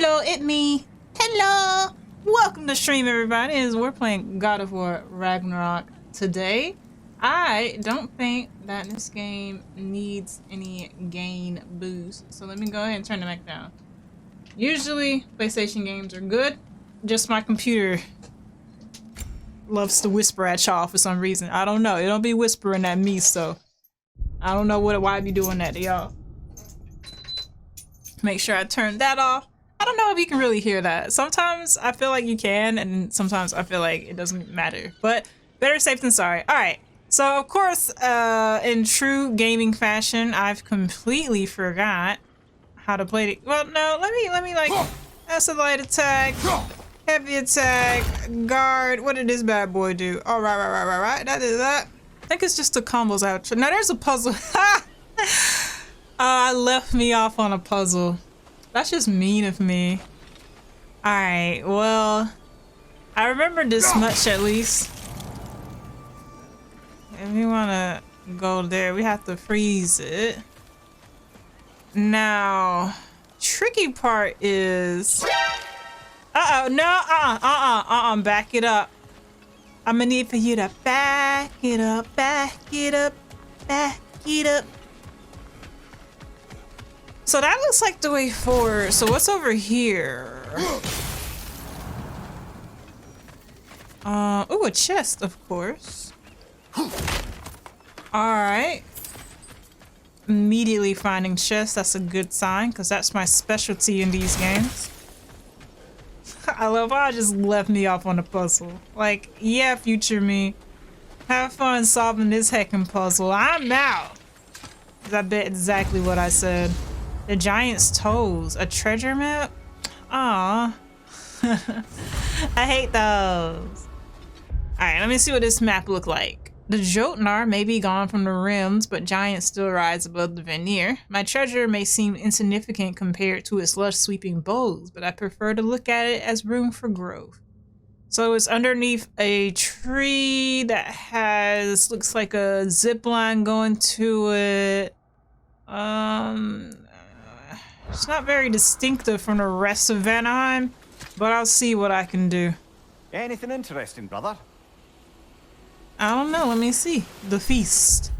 Hello, it me. Hello. Welcome to stream, everybody. We're playing God of War Ragnarok today. I don't think that this game needs any gain boost. So let me go ahead and turn the mic down. Usually, PlayStation games are good. Just my computer loves to whisper at y'all for some reason. I don't know. It don't be whispering at me, so I don't know why I be doing that to y'all. Make sure I turn that off. I don't know if you can really hear that. Sometimes I feel like you can, and sometimes I feel like it doesn't matter. But better safe than sorry. All right. So of course, in true gaming fashion, I've completely forgot how to play it. Well, no. Let me like. That's a light attack, heavy attack, guard. What did this bad boy do? All right. That is that. I think it's just the combos out. Now there's a puzzle. I left me off on a puzzle. That's just mean of me. Alright, well, I remember this much at least. If we want to go there, we have to freeze it. Now, tricky part is... back it up. I'm gonna need for you to back it up. So that looks like the way forward. So what's over here? Oh, a chest, of course. All right. Immediately finding chests. That's a good sign, because that's my specialty in these games. I love how I just left me off on a puzzle. Like, yeah, future me. Have fun solving this heckin' puzzle. I'm out. I bet exactly what I said. The giant's toes. A treasure map? Aw. I hate those. Alright, let me see what this map look like. The Jotnar may be gone from the rims, but giants still rise above the veneer. My treasure may seem insignificant compared to its lush sweeping bows, but I prefer to look at it as room for growth. So it's underneath a tree that has, looks like a zip line going to it. It's not very distinctive from the rest of Vanaheim, but I'll see what I can do. Anything interesting, brother? I don't know, let me see. The feast.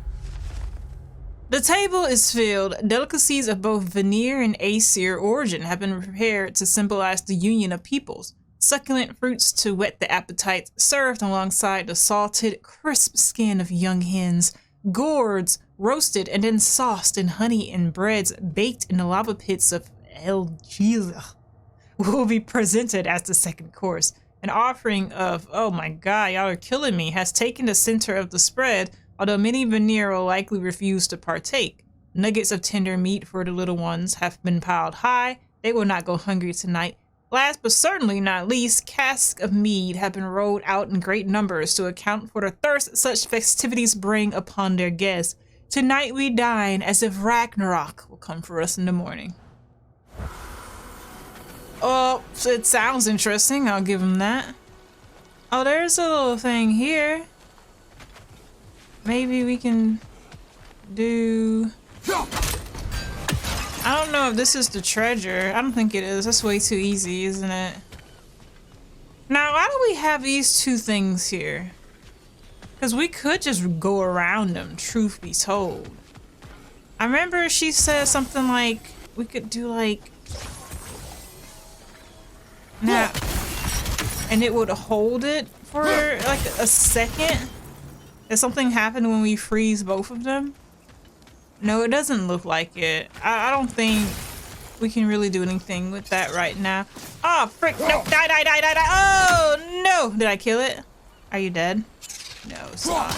The table is filled. Delicacies of both Veneer and Aesir origin have been prepared to symbolize the union of peoples. Succulent fruits to whet the appetite, served alongside the salted, crisp skin of young hens. Gourds, roasted and then sauced in honey, and breads baked in the lava pits of El Gila will be presented as the second course. An offering of, oh my god, y'all are killing me, has taken the center of the spread, although many Veneer will likely refuse to partake. Nuggets of tender meat for the little ones have been piled high. They will not go hungry tonight. Last but certainly not least, casks of mead have been rolled out in great numbers to account for the thirst such festivities bring upon their guests. Tonight we dine as if Ragnarök will come for us in the morning. Oh, it sounds interesting. I'll give him that. Oh, there's a little thing here. Maybe we can do... I don't know if this is the treasure. I don't think it is. That's way too easy, isn't it? Now, why do we have these two things here? Because we could just go around them, truth be told. I remember she said something like, we could do like... Now, and it would hold it for like a second. Did something happen when we freeze both of them? No, it doesn't look like it. I don't think we can really do anything with that right now. Oh, frick. No, die. Oh, no. Did I kill it? Are you dead? No, it's not.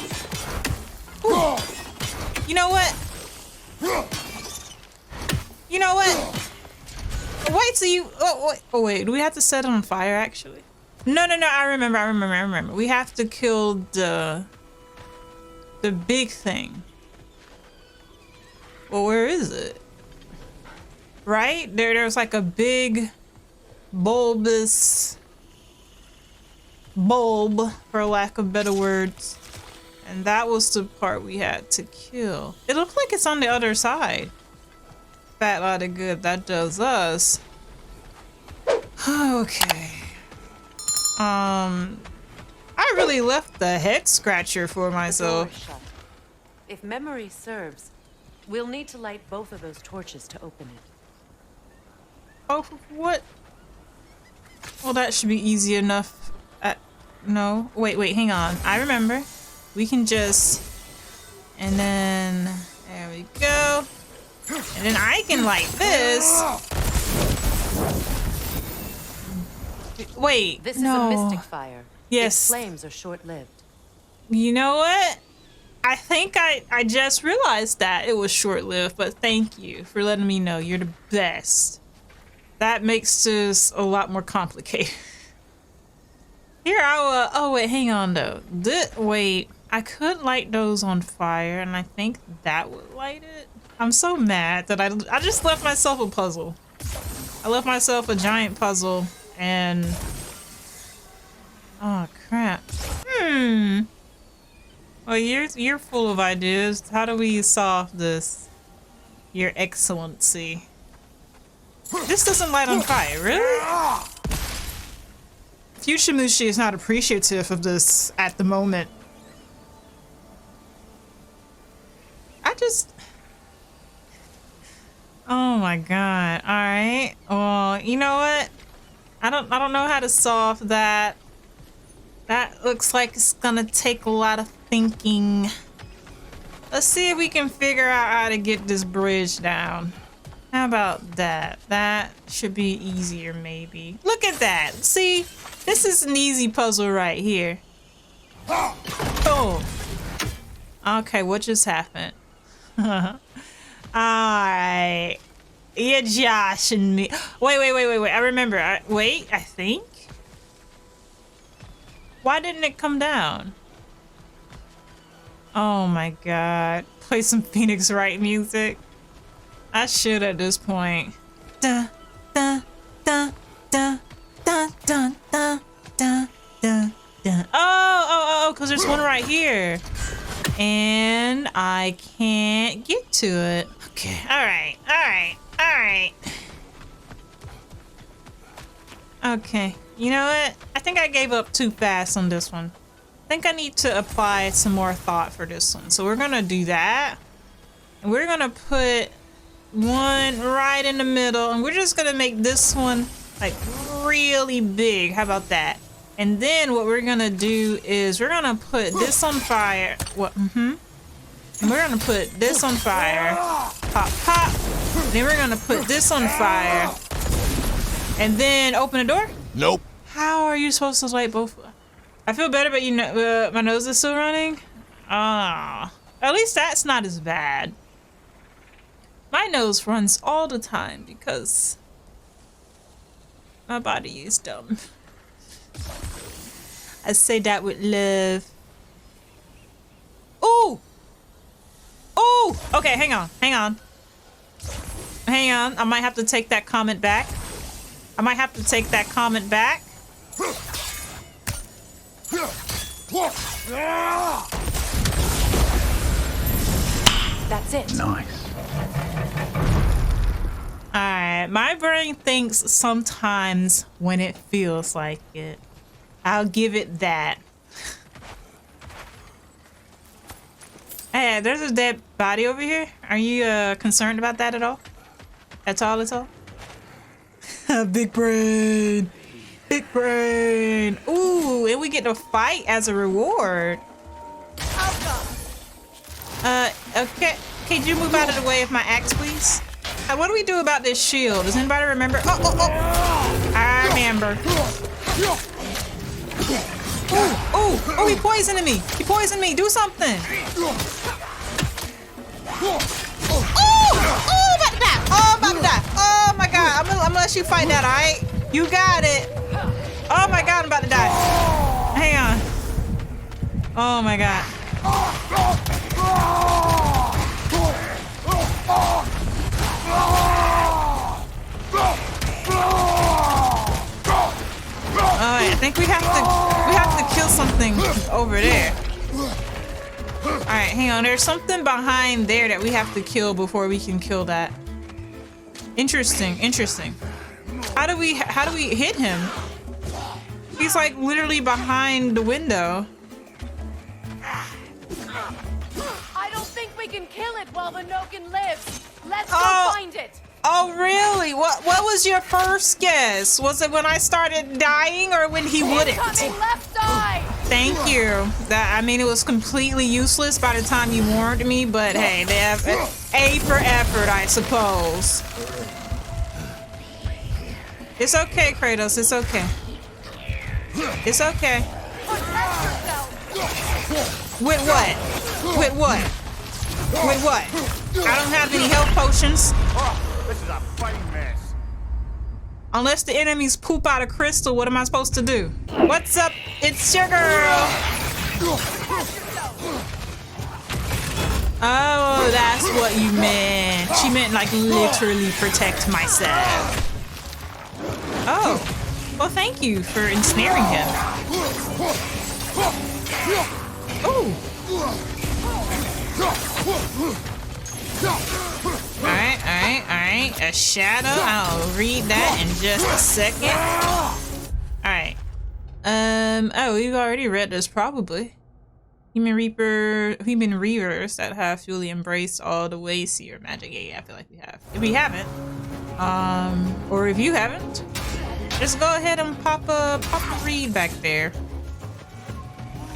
Ooh. You know what? You know what? Wait till you... Oh, wait. Do we have to set it on fire, actually? No. I remember. We have to kill the big thing. Well, where is it? Right? There's like a big bulbous bulb, for lack of better words. And that was the part we had to kill. It looks like it's on the other side. Fat lot of good that does us. Okay. I really left the head scratcher for myself. The door is shut. If memory serves, we'll need to light both of those torches to open it. Oh, what? Well, that should be easy enough. No. Wait, hang on. I remember. We can just... And then... There we go. And then I can light this. Wait, This no. is a mystic fire. Yes. Its flames are short-lived. You know what? I think I just realized that it was short-lived, but thank you for letting me know. You're the best. That makes this a lot more complicated. Here, oh wait, hang on though. Wait, I could light those on fire, and I think that would light it. I'm so mad that I just left myself a puzzle. I left myself a giant puzzle, and oh crap. Well, you're full of ideas. How do we solve this? Your Excellency. This doesn't light on fire, really? Fushimi is not appreciative of this at the moment. Oh my god. Alright. Well, you know what? I don't know how to solve that. That looks like it's gonna take a lot of thinking. Let's see if we can figure out how to get this bridge down. How about that? That should be easier, maybe. Look at that. See? This is an easy puzzle right here. Oh. Okay, what just happened? Alright. You're joshing me. Wait. I remember. I think. Why didn't it come down? Oh my god. Play some Phoenix Wright music. I should at this point. Da da da da da da da da da da. Oh, because there's one right here. And I can't get to it. Okay. Alright. Okay. You know what? I think I gave up too fast on this one. I think I need to apply some more thought for this one. So we're gonna do that. And we're gonna put one right in the middle. And we're just gonna make this one like really big. How about that? And then what we're gonna do is we're gonna put this on fire. What? And we're gonna put this on fire. Pop, pop. Then we're gonna put this on fire. And then open the door? Nope. How are you supposed to light both? I feel better, but you know, my nose is still running. At least that's not as bad. My nose runs all the time because my body is dumb. I say that with love. Ooh! Ooh! Okay, hang on. I might have to take that comment back. That's it. Nice. Alright, my brain thinks sometimes when it feels like it. I'll give it that. Hey, there's a dead body over here. Are you concerned about that at all? That's all? Big brain. Ooh, and we get to fight as a reward. Okay. Could you move out of the way of my axe, please? What do we do about this shield? Does anybody remember? Oh! I remember. Oh, he poisoned me. Do something. Oh, about to die. Oh my god. I'm gonna let you fight that, alright? You got it. Oh my god, I'm about to die. Hang on. Oh my god. Alright, I think we have to kill something over there. Alright, hang on. There's something behind there that we have to kill before we can kill that. Interesting. How do we hit him? He's like literally behind the window. I don't think we can kill it while the Noken lives. Let's go find it. Oh really? What was your first guess? Was it when I started dying or when he wouldn't? Incoming left eye. Thank you. I mean, it was completely useless by the time you warned me, but hey, they have A for effort, I suppose. It's okay, Kratos. It's okay. It's okay. With what? With what? With what? I don't have any health potions. Oh, this is a fine mess. Unless the enemies poop out a crystal, what am I supposed to do? What's up? It's your girl. Oh, that's what you meant. She meant like literally protect myself. Oh, well, thank you for ensnaring him. Oh. Alright. A shadow. I'll read that in just a second. Alright. Oh, we've already read this probably. Human reavers that have fully embraced all the ways to your magic. Yeah, I feel like we have. If we haven't, or if you haven't, just go ahead and pop a read back there.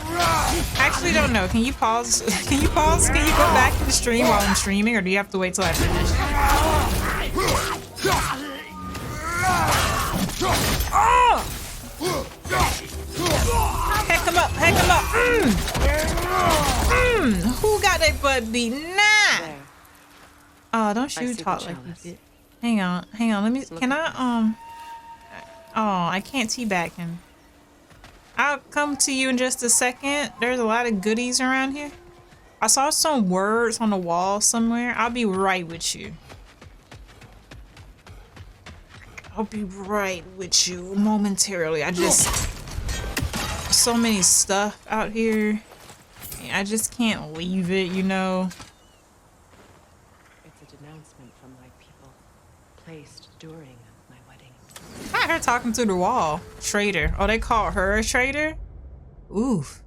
I actually don't know. Can you pause? Can you pause? Can you go back to the stream while I'm streaming, or do you have to wait till I finish? Oh! Heck him up! Heck him up! Who got that butt beat? Nah! Oh, don't shoot talk like you did. Hang on. Let me. Can I? Oh, I can't teabag him. I'll come to you in just a second. There's a lot of goodies around here. I saw some words on the wall somewhere. I'll be right with you. I'll be right with you momentarily. So many stuff out here. I just can't leave it, you know. It's a denouncement from my people, placed during my wedding. I heard talking to the wall. Traitor. Oh, they call her a traitor? Oof.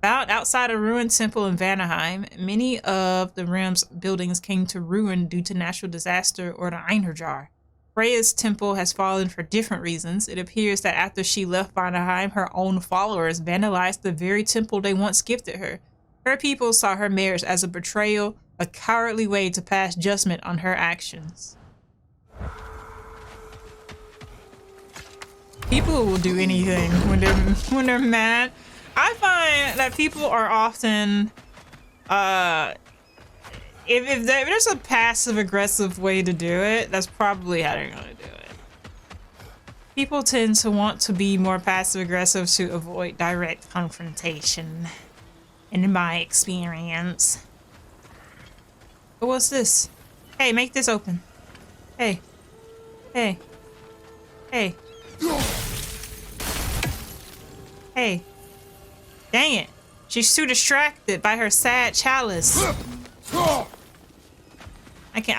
Found outside a ruined temple in Vanaheim, many of the realm's buildings came to ruin due to natural disaster or the Einherjar. Freya's temple has fallen for different reasons. It appears that after she left Vanaheim, her own followers vandalized the very temple they once gifted her. Her people saw her marriage as a betrayal, a cowardly way to pass judgment on her actions. People will do anything when they're mad. I find that people are often, if there's a passive aggressive way to do it, that's probably how they're gonna do it. People tend to want to be more passive aggressive to avoid direct confrontation, in my experience. But what's this? Hey, make this open. Hey. Hey. Dang it. She's too distracted by her sad chalice. I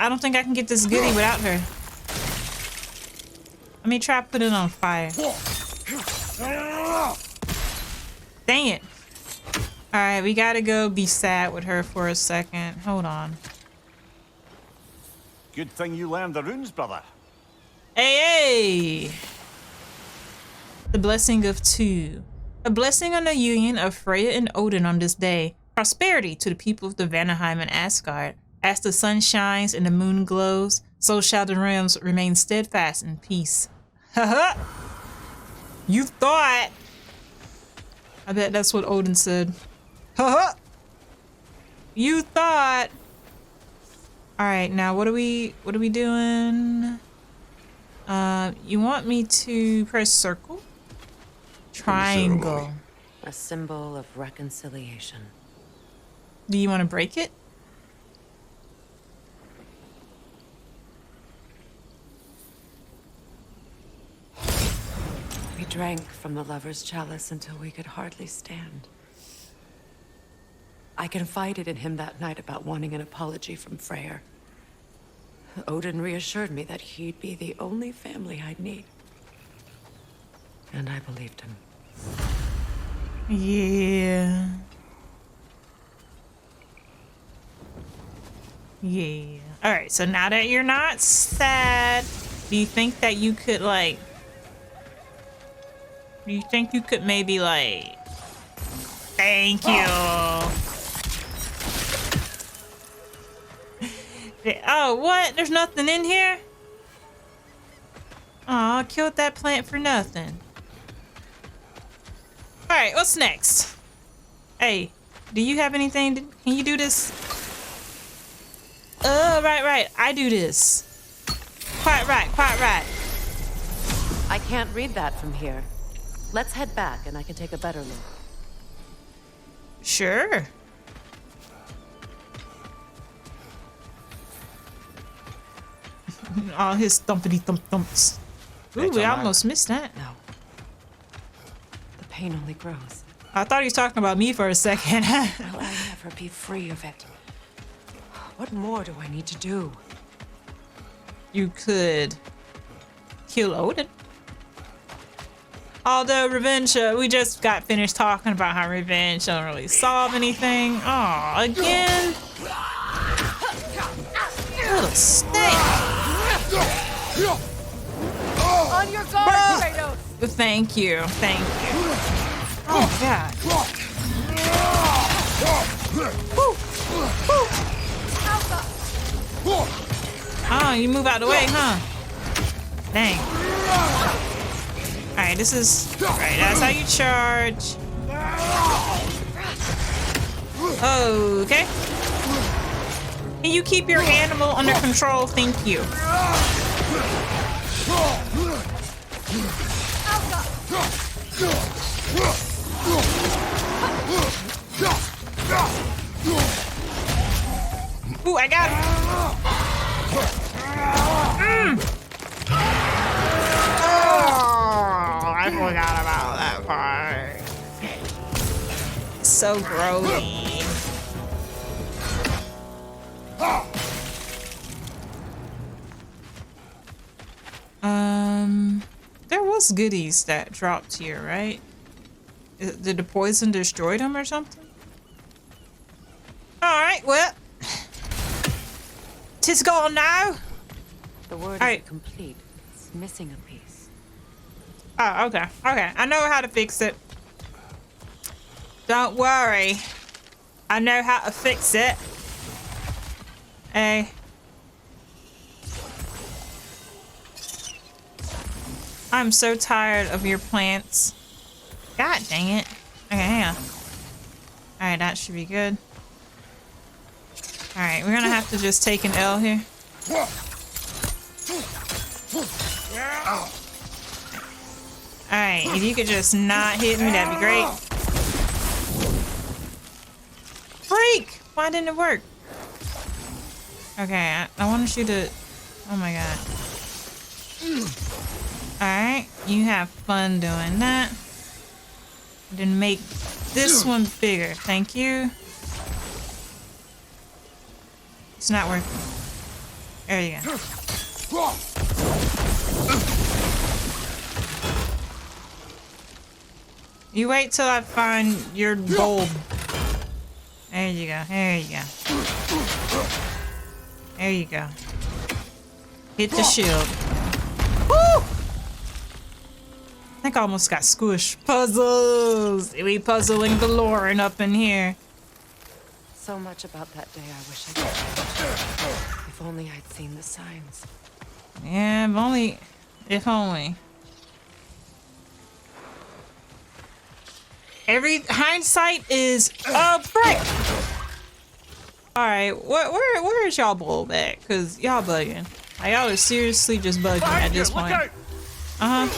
don't think I can get this goodie without her. Let me try to put it on fire. Dang it. Alright, we gotta go be sad with her for a second. Hold on. Good thing you learned the runes, brother. Hey! The blessing of two. A blessing on the union of Freya and Odin on this day. Prosperity to the people of the Vanaheim and Asgard. As the sun shines and the moon glows, so shall the realms remain steadfast in peace. Haha! You thought! I bet that's what Odin said. Haha! You thought! Alright, now what are we doing? You want me to press circle? Triangle. A symbol of reconciliation. Do you want to break it? We drank from the lover's chalice until we could hardly stand. I confided in him that night about wanting an apology from Freya. Odin reassured me that he'd be the only family I'd need. And I believed him. Yeah. Yeah. Alright, so now that you're not sad, do you think that you could, like... Do you think you could maybe, like... Thank you. Oh, what? There's nothing in here? Aw, I killed that plant for nothing. Alright, what's next? Hey, do you have anything? Can you do this? Oh, right. I do this. Quite right. I can't read that from here. Let's head back and I can take a better look. Sure. All his thumpity thumps. Ooh, we almost missed that. No. The pain only grows. I thought he was talking about me for a second. Will I never be free of it? What more do I need to do? You could kill Odin. Although revenge, we just got finished talking about how revenge don't really solve anything. Aw, again? Little snake. On your guard, Kratos! Thank you. Oh, God. Oh, you move out of the way, huh? Dang. Alright, this is... Right, that's how you charge. Okay. Can you keep your animal under control? Thank you. Ooh, I got him. Oh, I forgot about that part. So grody. There was goodies that dropped here, right? Did the poison destroy them or something? Alright, well. 'Tis gone now. The word Alright. isn't complete. It's missing a piece. Oh, okay. I know how to fix it. Don't worry. I know how to fix it. Hey. I'm so tired of your plants. God dang it. Okay, hang on. Alright, that should be good. Alright, we're gonna have to just take an L here. Alright, if you could just not hit me, that'd be great. Freak! Why didn't it work? Okay, I want you to... Oh my god. Alright, you have fun doing that. Then make this one bigger. Thank you. It's not working. There you go. You wait till I find your bulb. There you go. There you go. There you go. Hit the shield. Woo! I think I almost got squished. Puzzles! We puzzling galore and up in here. So much about that day I wish I could change. If only I'd seen the signs. Yeah, if only. Every hindsight is a prick. All right, where is y'all bulb at? Cause y'all bugging. Like, y'all are seriously just bugging at this point. I'm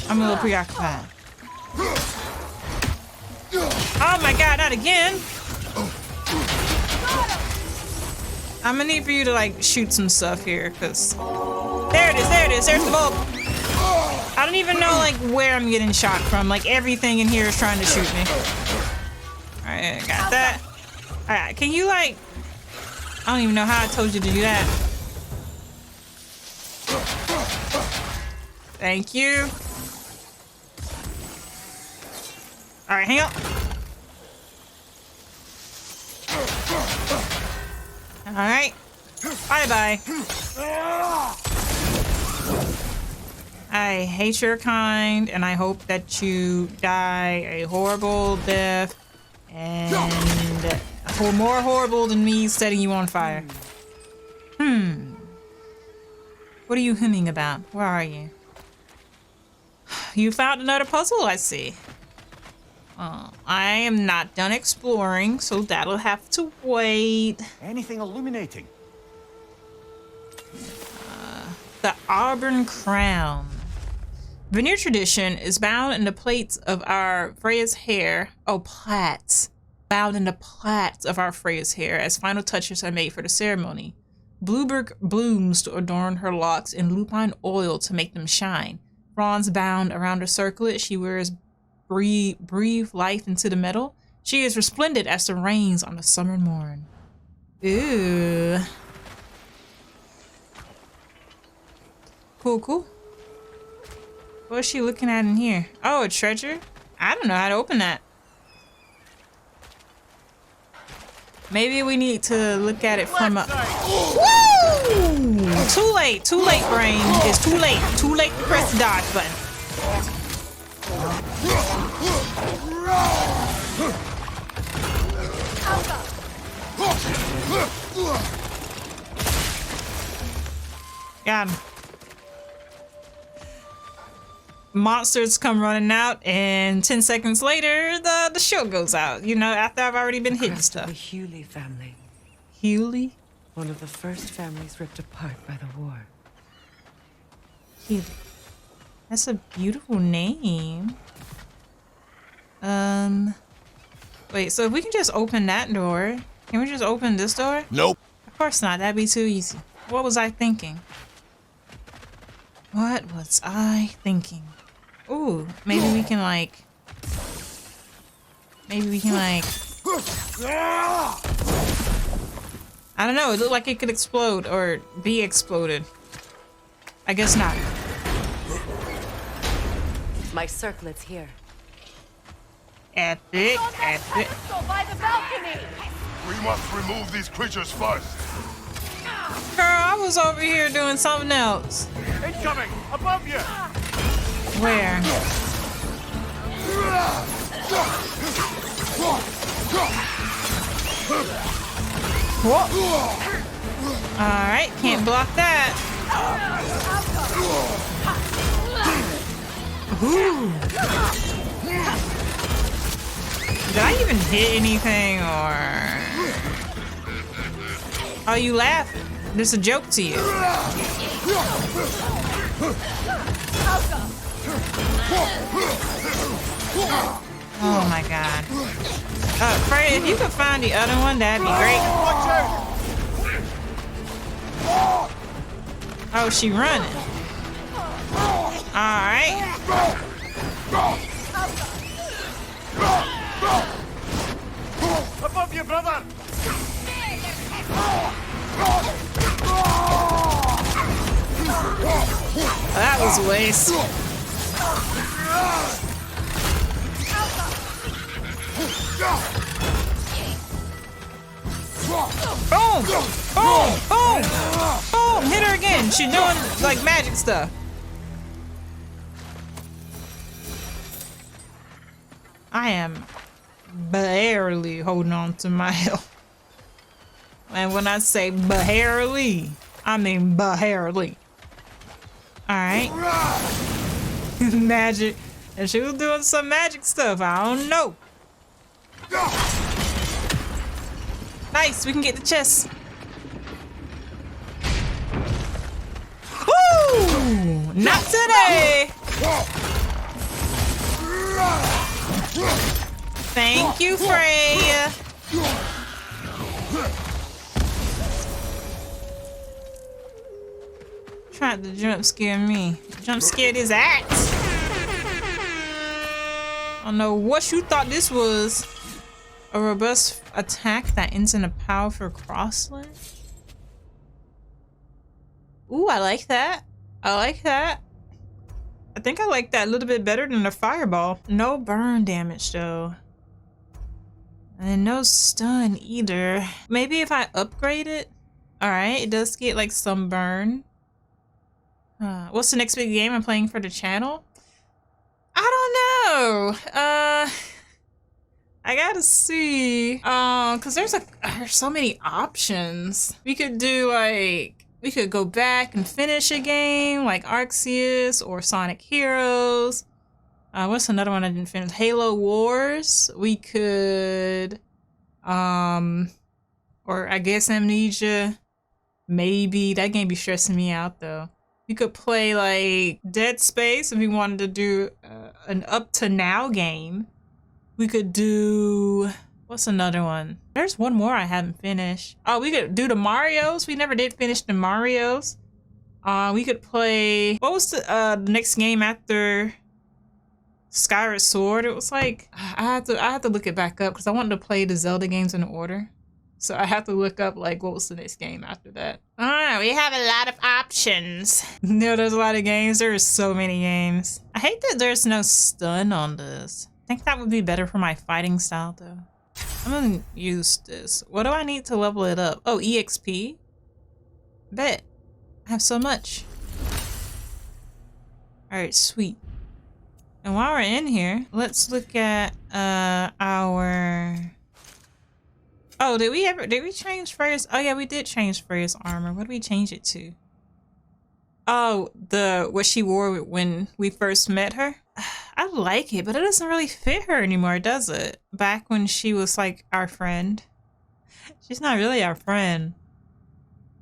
a little preoccupied. Oh my god, not again! I'm gonna need for you to like shoot some stuff here, cause there it is, there's the bulb. I don't even know like where I'm getting shot from. Like everything in here is trying to shoot me. Alright, I got that. Alright, can you like... I don't even know how I told you to do that. Thank you. All right, hang on. All right. Bye-bye. I hate your kind, and I hope that you die a horrible death, and more horrible than me setting you on fire. What are you hemming about? Where are you? You found another puzzle, I see. I am not done exploring, so that'll have to wait. Anything illuminating? The Auburn Crown. Veneer tradition is bound in the plaits of our Freya's hair. Oh, plaits. Bound in the plaits of our Freya's hair as final touches are made for the ceremony. Bluebird blooms to adorn her locks and lupine oil to make them shine. Fronds bound around her circlet, she wears breathe life into the metal. She is resplendent as the rains on a summer morn. Ooh. Cool, cool. What's she looking at in here? Oh, a treasure? I don't know how to open that. Maybe we need to look at it from a... Woo! Too late, brain. It's too late. Too late to press the dodge button. Got him. Monsters come running out, and 10 seconds later, the show goes out. You know, after I've already been hitting stuff. The Hewley family. Hewley? One of the first families ripped apart by the war. Hewley. That's a beautiful name. Wait, so if we can just open that door, can we just open this door? Nope. Of course not, that'd be too easy. What was I thinking? What was I thinking? Ooh, maybe we can like... I don't know, it looked like it could explode or be exploded. I guess not. My circlet's here. Epic. Go by the balcony! We must remove these creatures first. Girl, I was over here doing something else. Incoming! Above you! Where? Whoa. Alright, can't block that. Ooh. Did I even hit anything or... Oh, you laugh? There's a joke to you. Oh my god. Freya, if you could find the other one, that'd be great. Watch out! Oh, she running. Alright. Above you, brother! That was a waste. Boom! Boom! Boom! Boom! Hit her again. She's doing like magic stuff. I am barely holding on to my health. And when I say barely, I mean barely. Alright. Magic. And she was doing some magic stuff. I don't know. Nice, we can get the chest. Woo! Not today! Thank you, Freya. Tried to jump scare me. Jump scared his axe. I don't know what you thought this was. A robust attack that ends in a powerful crossland. Ooh, I like that. I like that. think I like that a little bit better than the fireball. No burn damage though. And no stun either. Maybe if I upgrade it. Alright, it does get like some burn. What's the next big game I'm playing for the channel? I don't know. I gotta see. Cause there's so many options. We could do like, we could go back and finish a game like Arceus or Sonic Heroes. What's another one I didn't finish? Halo Wars. We could, or I guess Amnesia. Maybe that game be stressing me out though. We could play like Dead Space if we wanted to do an up to now game. We could do, what's another one? There's one more I haven't finished. Oh, we could do the Marios. We never did finish the Marios. We could play, what was the next game after Skyward Sword? It was like, I have to look it back up because I wanted to play the Zelda games in order. So I have to look up like what was the next game after that. Oh, we have a lot of options. No, there's a lot of games. There are so many games. I hate that there's no stun on this. I think that would be better for my fighting style though. I'm gonna use this. What do I need to level it up? Oh, EXP? Bet. I have so much. Alright, sweet. And while we're in here, let's look at our... Oh, did we change Freya's? Oh yeah, we did change Freya's armor. What did we change it to? Oh, what she wore when we first met her. I like it, but it doesn't really fit her anymore, does it? Back when she was like our friend. She's not really our friend.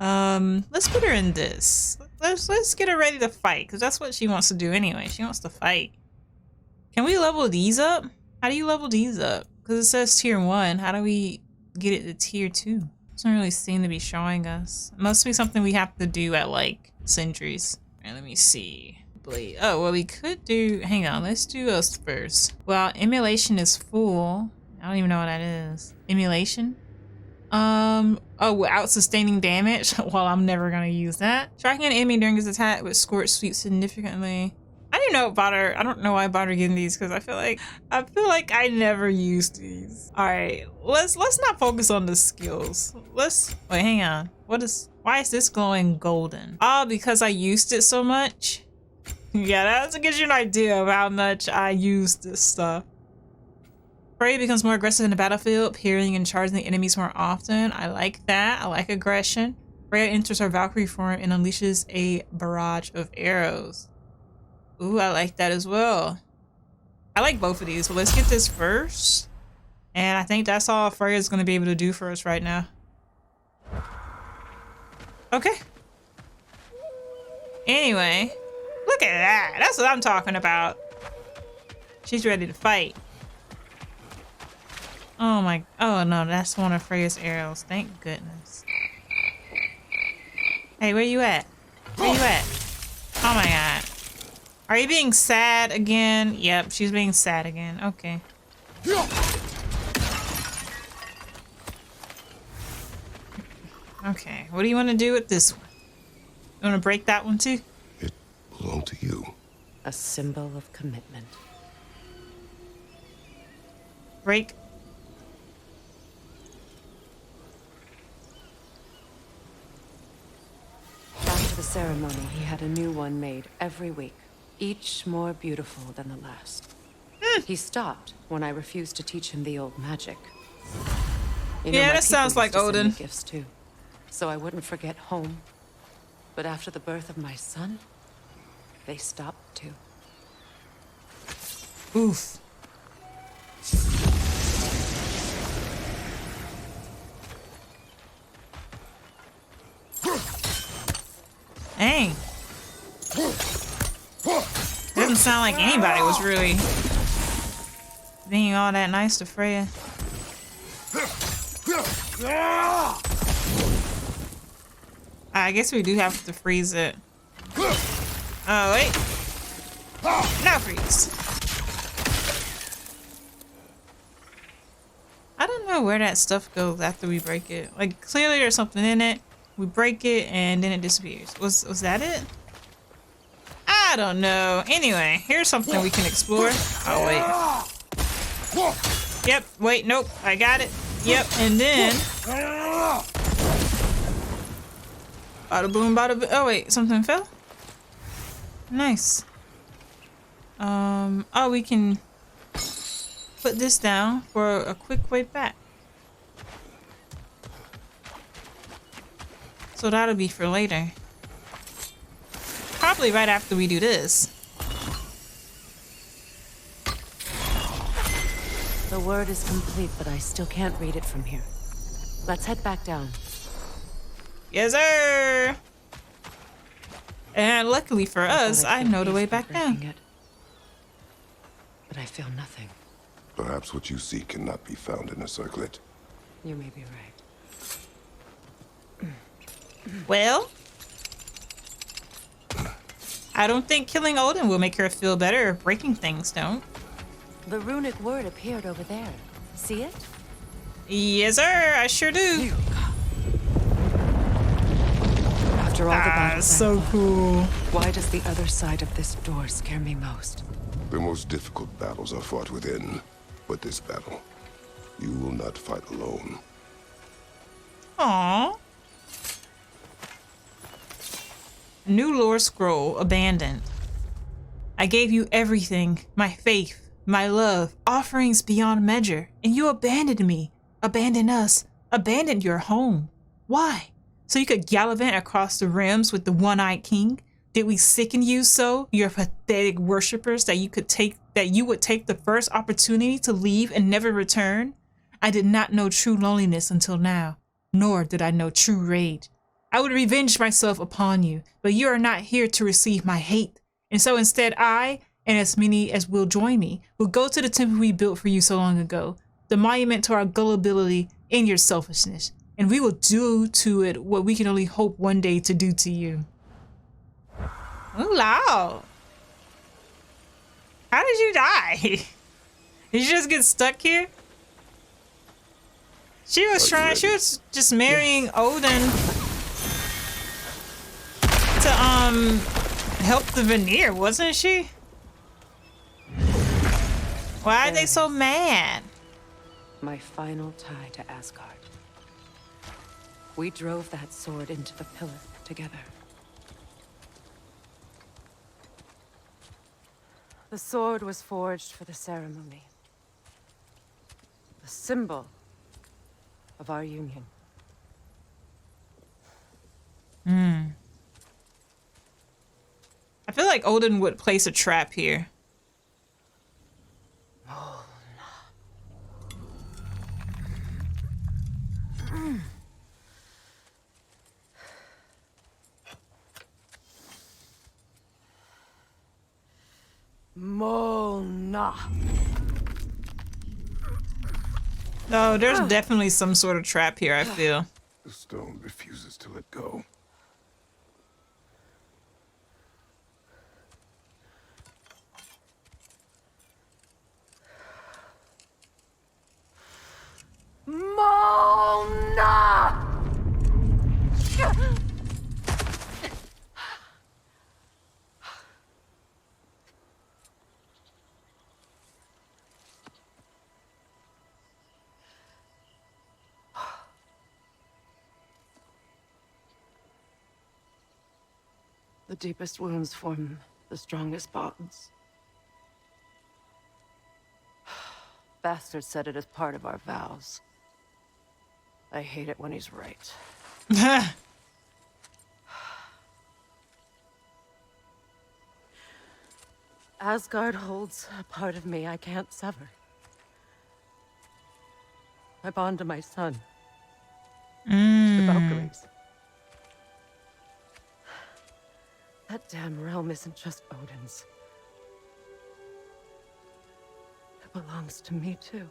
Let's put her in this. Let's get her ready to fight, because that's what she wants to do anyway. She wants to fight. Can we level these up? How do you level these up? Because it says tier 1. How do we get it to tier 2? Doesn't really seem to be showing us. It must be something we have to do at like centuries. Alright, let me see. Blade. Oh, well, we could do, hang on, let's do us first. Well, emulation is full. I don't even know what that is. Emulation? Oh, without sustaining damage. Well, I'm never gonna use that. Striking an enemy during his attack with Scorch Sweep significantly. I didn't know about her. I don't know why I bought her getting these because I feel like I never used these. All right, let's not focus on the skills. Wait, hang on. Why is this glowing golden? Oh, because I used it so much. Yeah, that gives you an idea of how much I use this stuff. Freya becomes more aggressive in the battlefield, parrying and charging the enemies more often. I like that. I like aggression. Freya enters her Valkyrie form and unleashes a barrage of arrows. Ooh, I like that as well. I like both of these, but let's get this first. And I think that's all Freya's gonna be able to do for us right now. Okay. Anyway, look at that. That's what I'm talking about. She's ready to fight. Oh my, oh no, that's one of Freya's arrows. Thank goodness. Hey, where you at? Where you at? Oh my god. Are you being sad again? Yep, she's being sad again. Okay. Okay, what do you want to do with this one? You want to break that one too? It belonged to you. A symbol of commitment. Break. After the ceremony, he had a new one made every week, each more beautiful than the last. He stopped when I refused to teach him the old magic. You know, Yeah, my that sounds people like used to send me Odin. gifts too, so I wouldn't forget home. But after the birth of my son, they stopped too. Oof. Dang. Doesn't sound like anybody was really being all that nice to Freya. I guess we do have to freeze it. Oh, wait. No freeze. I don't know where that stuff goes after we break it. Like, clearly there's something in it. We break it and then it disappears. Was that it? Ah! I don't know. Anyway, here's something we can explore. Oh, wait. Yep, wait, nope. I got it. Yep, and then... Bada boom, bada boom. Oh, wait, something fell? Nice. Oh, we can put this down for a quick way back. So that'll be for later. Probably right after we do this. The word is complete, but I still can't read it from here. Let's head back down. Yes, sir! And luckily for us, I know the way back down. It, but I feel nothing. Perhaps what you seek cannot be found in a circlet. You may be right. Well, I don't think killing Odin will make her feel better or breaking things don't. The runic word appeared over there. See it? Yes, sir, I sure do. After all the battles So I fought, cool. why does the other side of this door scare me most? The most difficult battles are fought within, but this battle, you will not fight alone. Aww. New lore scroll abandoned. I gave you everything, my faith, my love, offerings beyond measure, and you abandoned me, abandoned us, abandoned your home. Why? So you could gallivant across the realms with the one-eyed king? Did we sicken you so, your pathetic worshippers, that you would take the first opportunity to leave and never return? I did not know true loneliness until now, nor did I know true rage. I would revenge myself upon you, but you are not here to receive my hate. And so instead I, and as many as will join me, will go to the temple we built for you so long ago, the monument to our gullibility and your selfishness, and we will do to it what we can only hope one day to do to you. Oh, loud. How did you die? Did you just get stuck here? She was just marrying Odin to help the Vanir, wasn't she? Why are they so mad? My final tie to Asgard. We drove that sword into the pillar together. The sword was forged for the ceremony. The symbol of our union. I feel like Odin would place a trap here. Molna. No, there's definitely some sort of trap here, I feel. The stone refuses to let go. Molna! The deepest wounds form the strongest bonds. Bastard said it as part of our vows. I hate it when he's right. Asgard holds a part of me I can't sever. I bond to my son. To the Valkyries. That damn realm isn't just Odin's. It belongs to me too.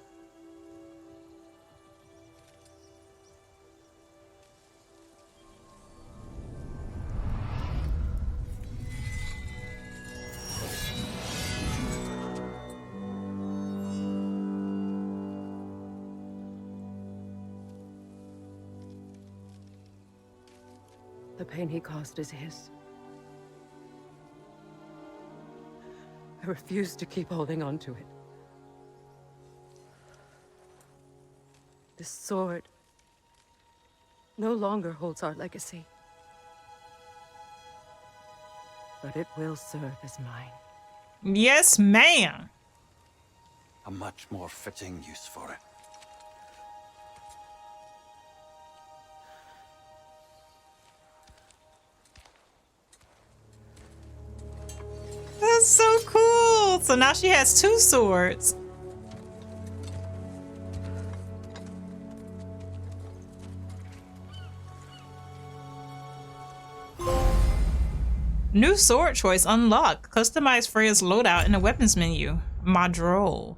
The pain he caused is his. I refuse to keep holding on to it. This sword no longer holds our legacy. But it will serve as mine. Yes, ma'am. A much more fitting use for it. That's so cool. So now she has 2 swords. New sword choice unlocked. Customize Freya's loadout in the weapons menu. Madrol.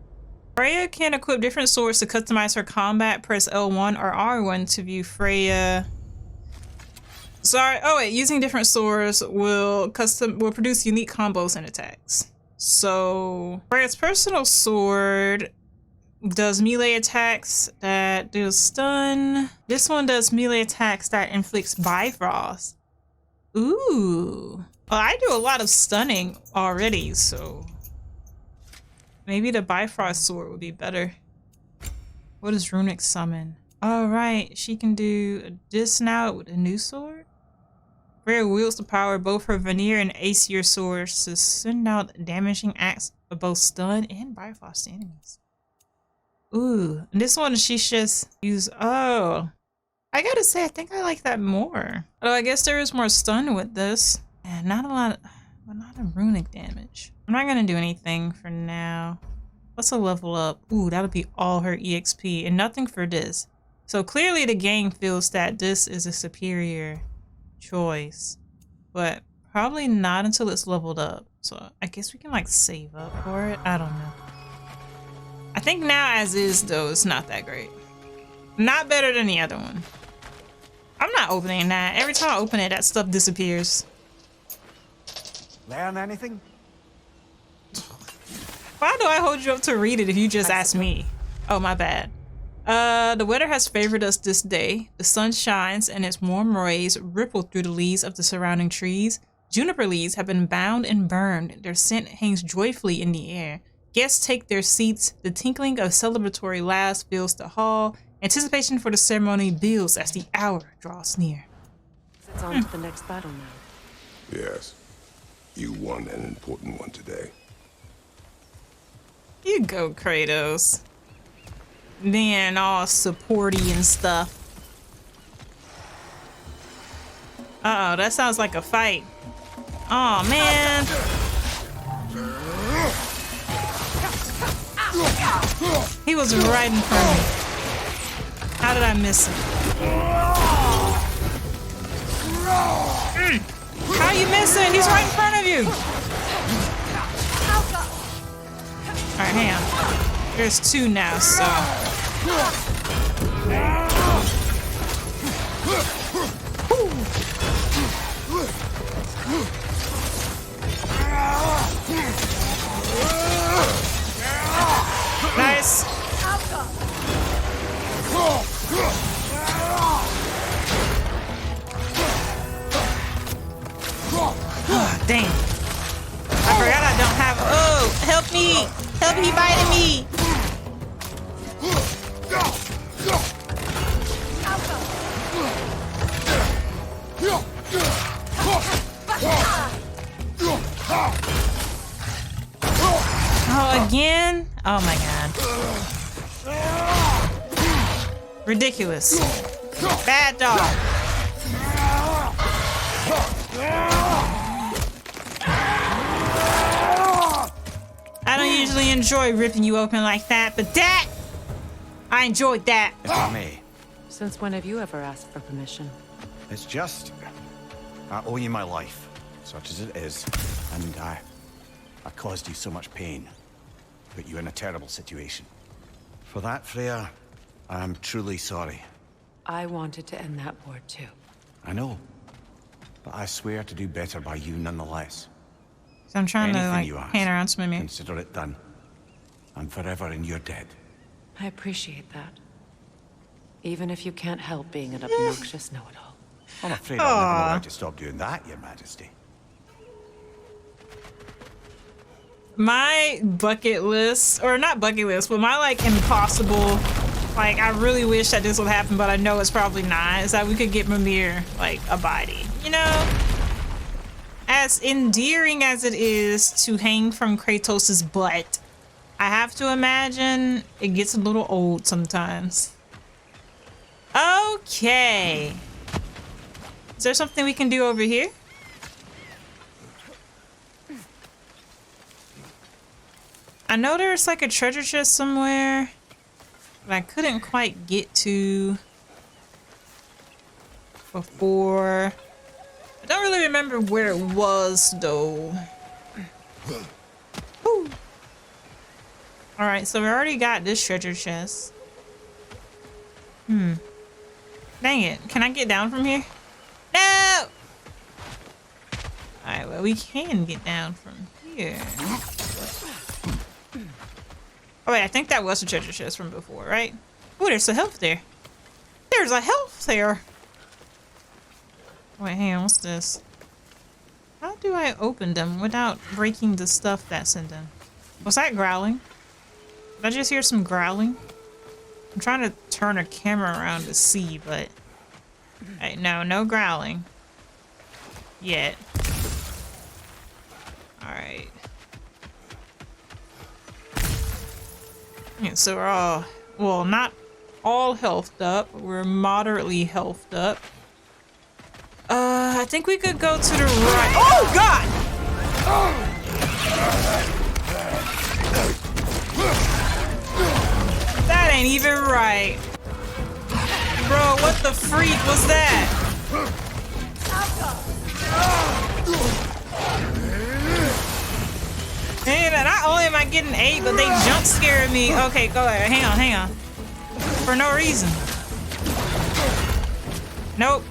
Freya can equip different swords to customize her combat. Press L1 or R1 to view Freya. Sorry. Oh wait, using different swords will produce unique combos and attacks. So Freya's personal sword does melee attacks that do stun. This one does melee attacks that inflicts Bifrost. Ooh. Well, I do a lot of stunning already, so maybe the Bifrost sword would be better. What does Runic summon? All right, she can do this now with a new sword. Freya wields the power of both her Vanir and Aesir swords to send out damaging acts of both stun and Bifrost to enemies. Ooh, and this one she just use. Oh, I gotta say, I think I like that more. Although I guess there is more stun with this. And not a lot, but not a runic damage. I'm not gonna do anything for now. What's a level up? Ooh, that'll be all her EXP and nothing for this. So clearly the game feels that this is a superior choice, but probably not until it's leveled up. So I guess we can like save up for it. I don't know. I think now as is though, it's not that great. Not better than the other one. I'm not opening that. Every time I open it, that stuff disappears. Learn anything? Why do I hold you up to read it if you just ask me? Oh, my bad. The weather has favored us this day. The sun shines and its warm rays ripple through the leaves of the surrounding trees. Juniper leaves have been bound and burned. Their scent hangs joyfully in the air. Guests take their seats. The tinkling of celebratory laughs fills the hall. Anticipation for the ceremony builds as the hour draws near. It's on to the next battle now. Yes. You won an important one today. You go, Kratos. Being all supporty and stuff. Uh-oh, that sounds like a fight. Oh man. He was right in front of me. How did I miss him? How you miss it? He's right in front of you. Alright, hang on. There's 2 now, so. Nice. Oh, dang. I forgot I don't have. Oh, help me! Help me, biting me! Oh, again? Oh my god. Ridiculous. Bad dog. I don't usually enjoy ripping you open like that, but that, I enjoyed that. If I may. Since when have you ever asked for permission? It's just, I owe you my life, such as it is, and I caused you so much pain, put you in a terrible situation. For that, Freya, I am truly sorry. I wanted to end that war too. I know, but I swear to do better by you nonetheless. So I'm trying Anything to like you ask, pan around some of me. consider it done. I'm forever in your debt. I appreciate that. Even if you can't help being an obnoxious know-it-all. I'm afraid I'll never know how to stop doing that, Your Majesty. My bucket list, or not bucket list, but my like impossible, like I really wish that this would happen, but I know it's probably not, is that we could get Mimir like a body. You know? As endearing as it is to hang from Kratos' butt, I have to imagine it gets a little old sometimes. Okay. Is there something we can do over here? I know there's like a treasure chest somewhere, but I couldn't quite get to before. I don't really remember where it was though. Woo. All right, so we already got this treasure chest. Dang it. Can I get down from here? No! All right, well, we can get down from here. Oh wait, I think that was a treasure chest from before, right? Oh, there's a health there. There's a health there. Wait, hang on, what's this? How do I open them without breaking the stuff that's in them? Was that growling? Did I just hear some growling? I'm trying to turn a camera around to see, but... Right, no growling. Yet. Alright. Yeah, so we're all... Well, not all healthed up. We're moderately healthed up. I think we could go to the right. Oh, God! That ain't even right. Bro, what the freak was that? And not only am I getting 8, but they jump scared me. Okay, go ahead. Hang on. For no reason. Nope.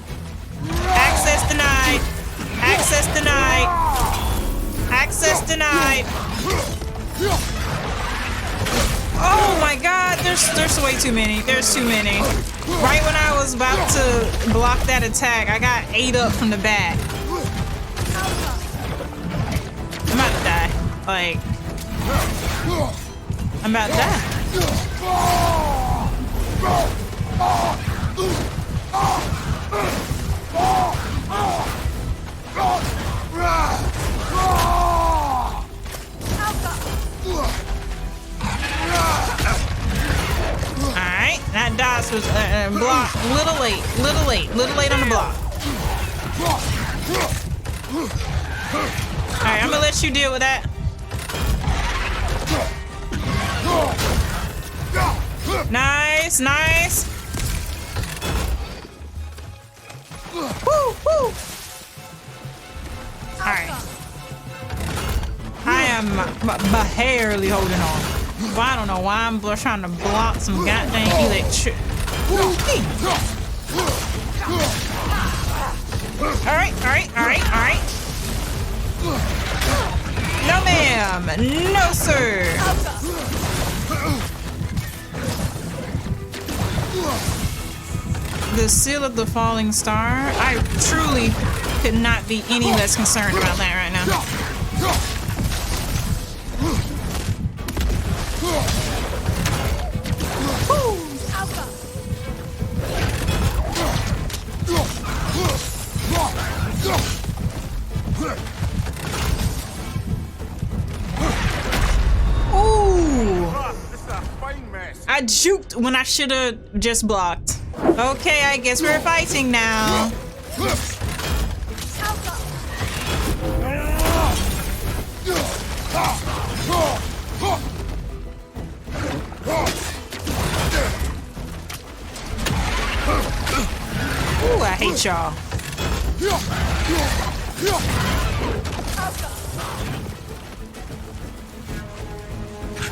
Access denied. Access denied. Access denied. Oh my God, there's way too many. There's too many. Right when I was about to block that attack, I got 8 up from the back. I'm about to die. Like, I'm about to die. Alright, that dodge was blocked. Little late on the block. Alright, I'm gonna let you deal with that. Nice. Woo. Alright. I am barely holding on. Well, I don't know why I'm trying to block some goddamn electric. Alright. No, ma'am. No, sir. The seal of the falling star. I truly could not be any less concerned about that right now. Ooh. I juked when I should have just blocked. Okay, I guess we're fighting now. Ooh, I hate y'all.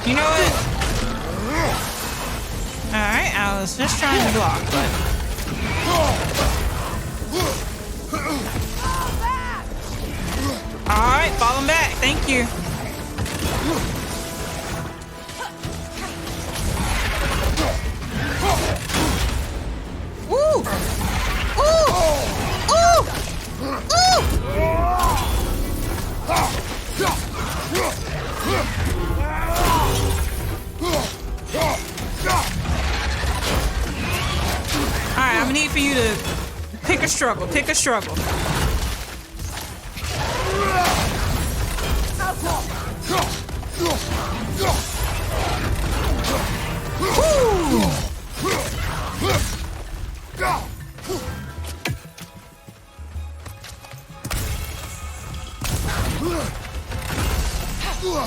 You know what? Alright, I was just trying to block, but... Alright, fall him back. Thank you. Woo! Ooh! Ooh! Ooh! a struggle. Pick a struggle. Woo!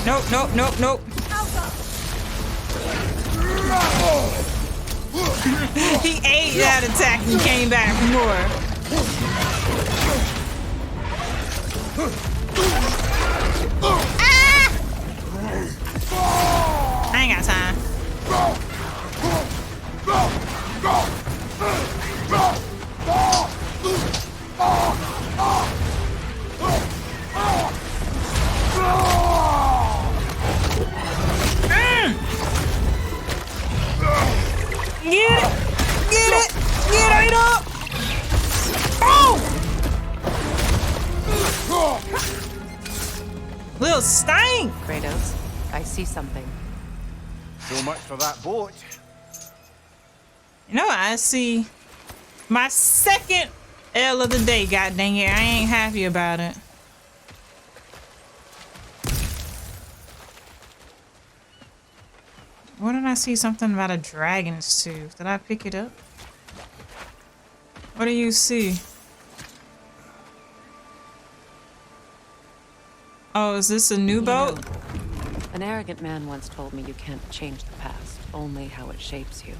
Nope, nope, nope, nope. He ate that attack and came back for more. Ah! I ain't got time. Get it! Get it! Get it up! Oh! Little stank! Kratos, I see something. So much for that boat. You know, I see my second L of the day, god dang it. I ain't happy about it. What did I see? Something about a dragon's tooth. Did I pick it up? What do you see? Oh, is this a new boat? An arrogant man once told me you can't change the past, only how it shapes you.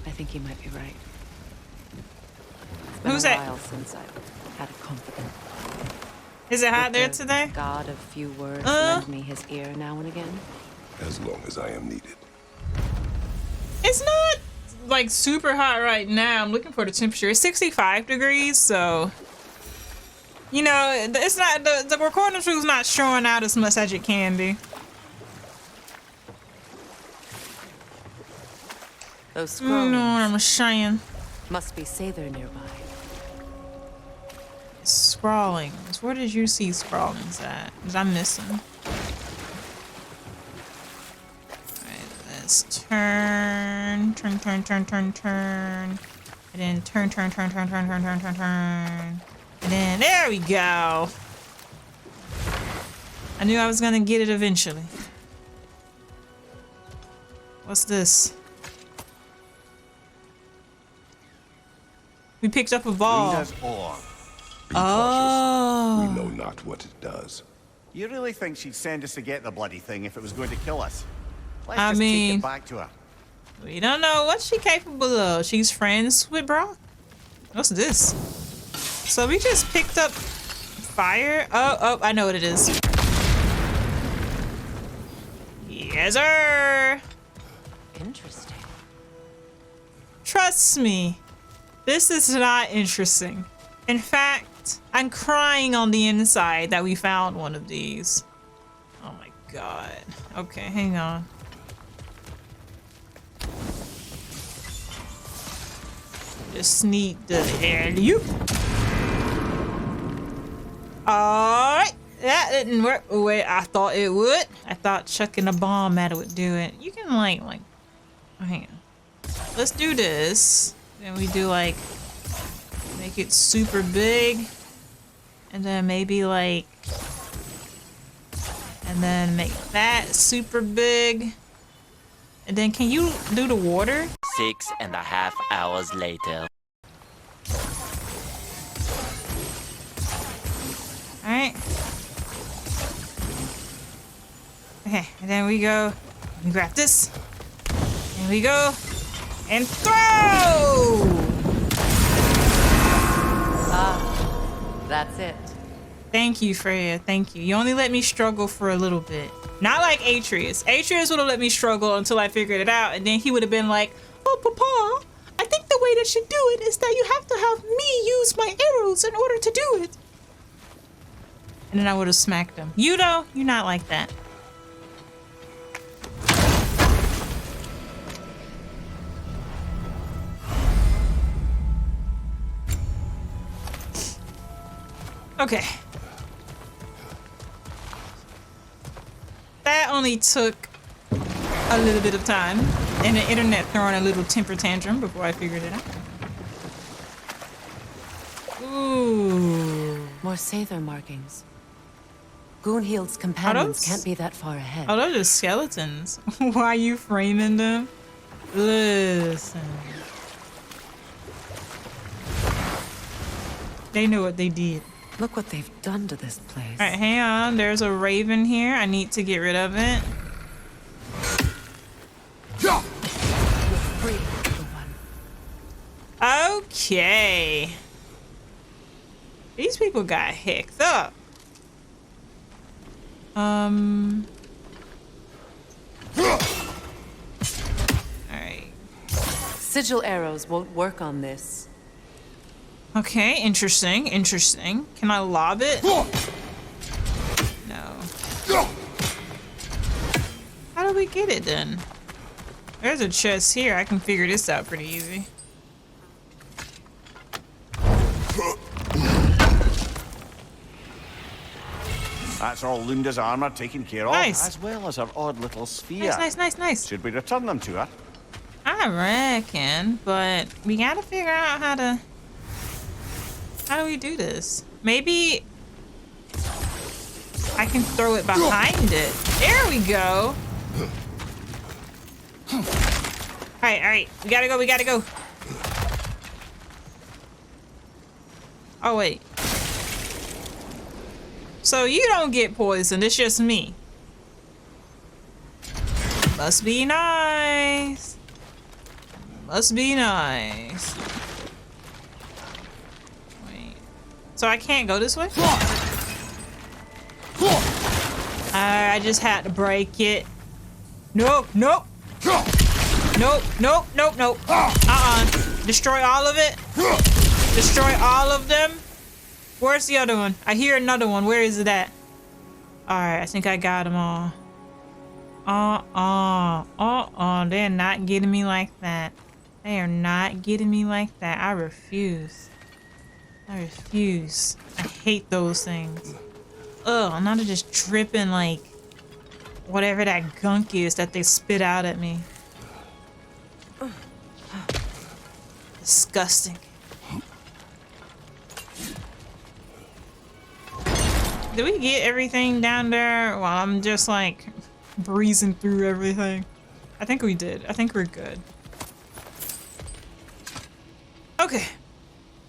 I think he might be right. It's been Who's a that? while since I've had a confidant. Is it hot Would there the today? God of few words lend me his ear now and again? As long as I am needed. It's not like super hot right now. I'm looking for the temperature. It's 65 degrees, so you know, it's not the recording tool's not showing out as much as it can be. Those scrolls No, I'm saying. must be Sather nearby. Scrawlings. Where did you see scrawlings at? Because I'm missing. Alright, let's turn. Turn. And then turn. And then there we go. I knew I was gonna get it eventually. What's this? We picked up a ball. Luna's ore. Be Oh. cautious. We know not what it does. You really think she'd send us to get the bloody thing if it was going to kill us? Let's I just take mean- it back to her. We don't know what she's capable of. She's friends with Brock. What's this? So we just picked up fire. Oh, I know what it is. Yes, sir. Interesting. Trust me, this is not interesting. In fact, I'm crying on the inside that we found one of these. Oh my god. Okay, hang on. Just sneak the air. You. Alright. That didn't work the way I thought it would. I thought chucking a bomb at it would do it. You can like, oh, hang on. Let's do this. Then we do like, make it super big. And then maybe like, and then make that super big. And then can you do the water? 6.5 hours later. Alright. Okay, and then we go, we grab this. And we go, and throw! That's it. Thank you, Freya, thank you. You only let me struggle for a little bit. Not like Atreus. Atreus would have let me struggle until I figured it out, and then he would have been like, oh, Papa, I think the way that you do it is that you have to have me use my arrows in order to do it. And then I would have smacked him. You though, you're not like that. Okay. That only took a little bit of time, and the internet throwing a little temper tantrum before I figured it out. More Sather markings. Gunhild's companions those- can't be that far ahead. Oh, those are skeletons. Why are you framing them? Listen. They know what they did. Look what they've done to this place. Alright, hang on. There's a raven here. I need to get rid of it. Free, little one. Okay. These people got hicked up. Alright. Sigil arrows won't work on this. Okay, interesting, interesting. Can I lob it? No. How do we get it then? There's a chest here. I can figure this out pretty easy. That's all Lunda's armor taken care of, Nice. as well as her odd little sphere. Nice. Should we return them to her? I reckon, but we gotta figure out how do we do this? Maybe I can throw it behind it. There we go. Alright. We gotta go. Oh, wait. So you don't get poisoned, it's just me. Must be nice. Must be nice. Wait. So I can't go this way? I just had to break it. Nope. Destroy all of it. Destroy all of them. Where's the other one? I hear another one. Where is it at? Alright, I think I got them all. They're not getting me like that. They are not getting me like that. I refuse. I hate those things. Ugh, now they're just dripping like whatever that gunk is that they spit out at me. Disgusting. Did we get everything down there? Well, I'm just like breezing through everything. I think we did. I think we're good. Okay.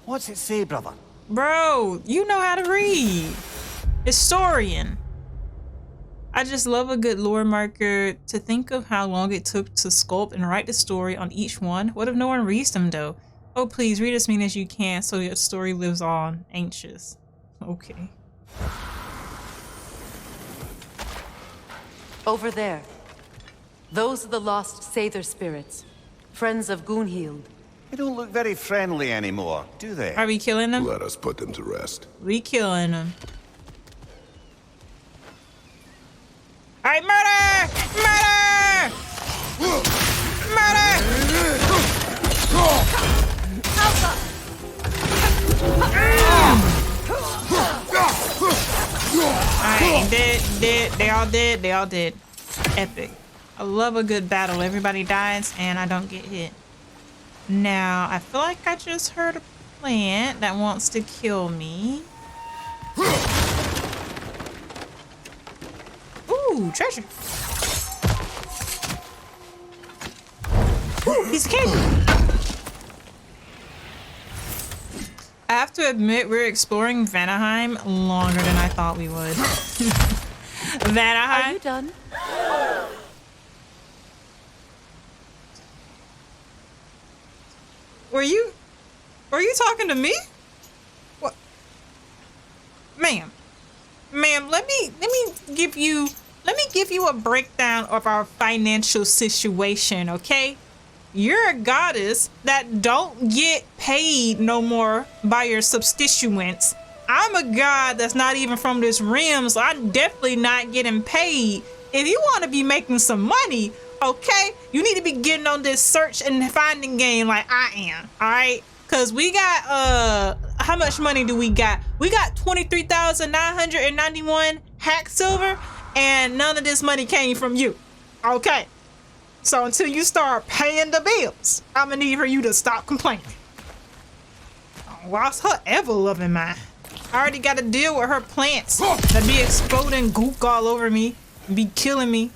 What's it say, brother? Bro, you know how to read. Historian. I just love a good lore marker. To think of how long it took to sculpt and write the story on each one. What if no one reads them though? Oh please, read as many as you can so your story lives on. Anxious. Okay. Over there. Those are the lost Sather spirits. Friends of Gunhild. They don't look very friendly anymore, do they? Are we killing them? Let us put them to rest. We killing them. Alright, murder! Alright, dead. They all dead. Epic. I love a good battle. Everybody dies and I don't get hit. Now, I feel like I just heard a plant that wants to kill me. Ooh, treasure. Ooh, he's a king. I have to admit, we're exploring Vanaheim longer than I thought we would. Vanaheim? Are you done? Were you talking to me? What? Ma'am, let me give you a breakdown of our financial situation, okay? You're a goddess that don't get paid no more by your substituents. I'm a god that's not even from this realm, so I'm definitely not getting paid. If you want to be making some money, okay, you need to be getting on this search and finding game like I am, all right? Because we got, how much money do we got? We got 23,991 hack silver, and none of this money came from you, okay? So until you start paying the bills, I'm gonna need for you to stop complaining. Lost her ever-loving mind. I already got to deal with her plants that be exploding gook all over me, and be killing me.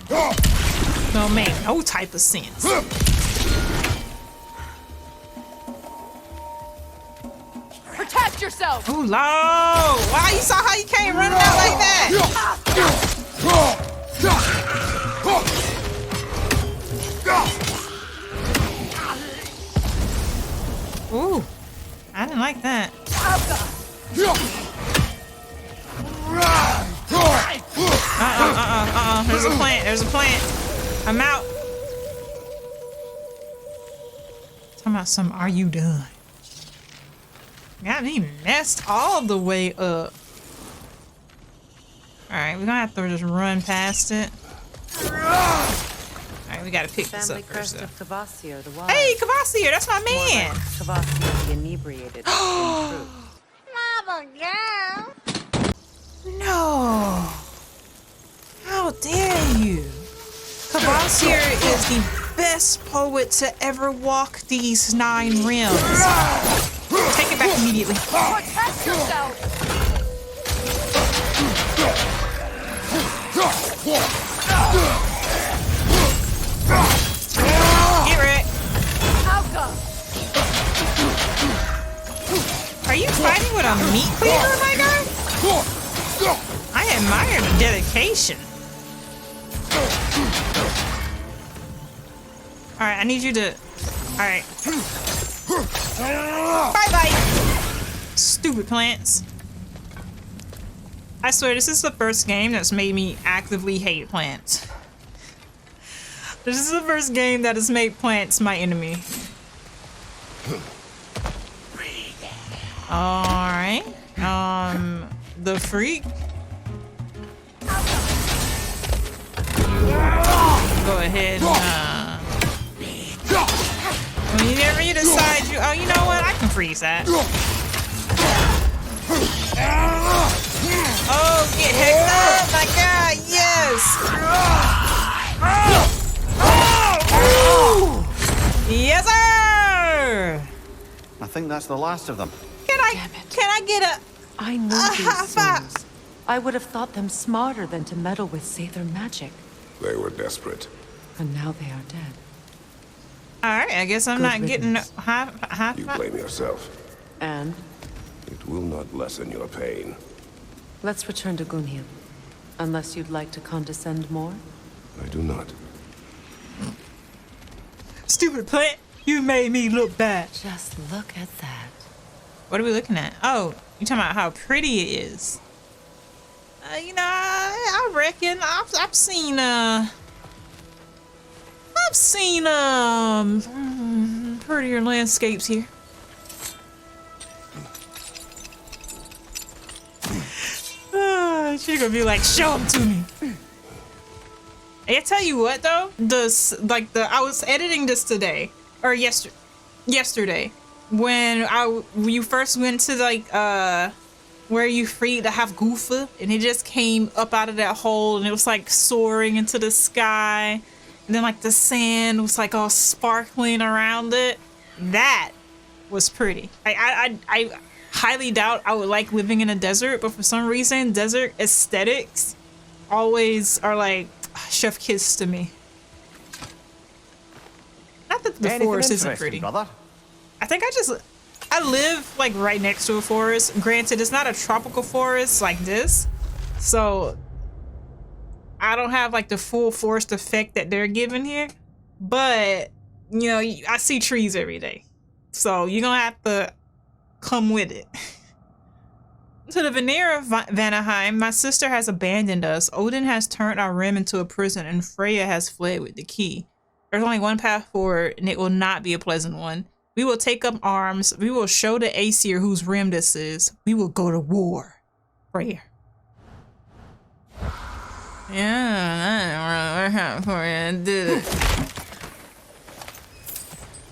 No, make no type of sense. Protect yourself! Oh, Lord! Wow, you saw how you came running out like that? Ooh, I didn't like that. There's a plant. There's a plant. I'm out. Talking about some, are you done? Got me messed all the way up. Alright, we're gonna have to just run past it. Alright, we gotta pick this up first. Hey, Cavassier, that's my man! Cavassier the inebriated. Mama girl! No! How dare you? Cavassier is the best poet to ever walk these 9 realms. Take it back immediately. Protect yourself! Get wrecked. Alka! Are you fighting with a meat cleaver, my guy? I admire the dedication. Alright, I need you to... Alright. Bye-bye! Stupid plants. I swear, this is the first game that's made me actively hate plants. This is the first game that has made plants my enemy. Alright. The freak. Go ahead whenever you decide you... Oh, you know what? I can freeze that. Oh, get hecked up! My God, yes! Yes, sir! I think that's the last of them. Can I get a... I knew these souls. I would have thought them smarter than to meddle with Sather magic. They were desperate. And now they are dead. Alright, I guess I'm not getting high You five. blame yourself. And It will not lessen your pain. let's return to Gunhild. Unless you'd like to condescend more? I do not. Stupid plant, you made me look bad. Just look at that. What are we looking at? Oh, you talking about how pretty it is. You know, I reckon I've seen prettier landscapes here. She's gonna be like, show them to me. I tell you what though, I was editing this today or yesterday when you first went to like where you freed to have Goofa and it just came up out of that hole and it was like soaring into the sky and then like the sand was like all sparkling around it. That was pretty. I highly doubt I would like living in a desert, but for some reason desert aesthetics always are like chef kiss to me. Not that the forest isn't pretty, brother. I think I live like right next to a forest. Granted, it's not a tropical forest like this, so I don't have like the full forest effect that they're giving here, but you know, I see trees every day, so you're gonna have to come with it. To the Vanir of Vanaheim, my sister has abandoned us. Odin has turned our rim into a prison, and Freya has fled with the key. There's only one path forward, and it will not be a pleasant one. We will take up arms. We will show the Aesir whose rim this is. We will go to war. Freya. Yeah, that didn't really work out for you, did it?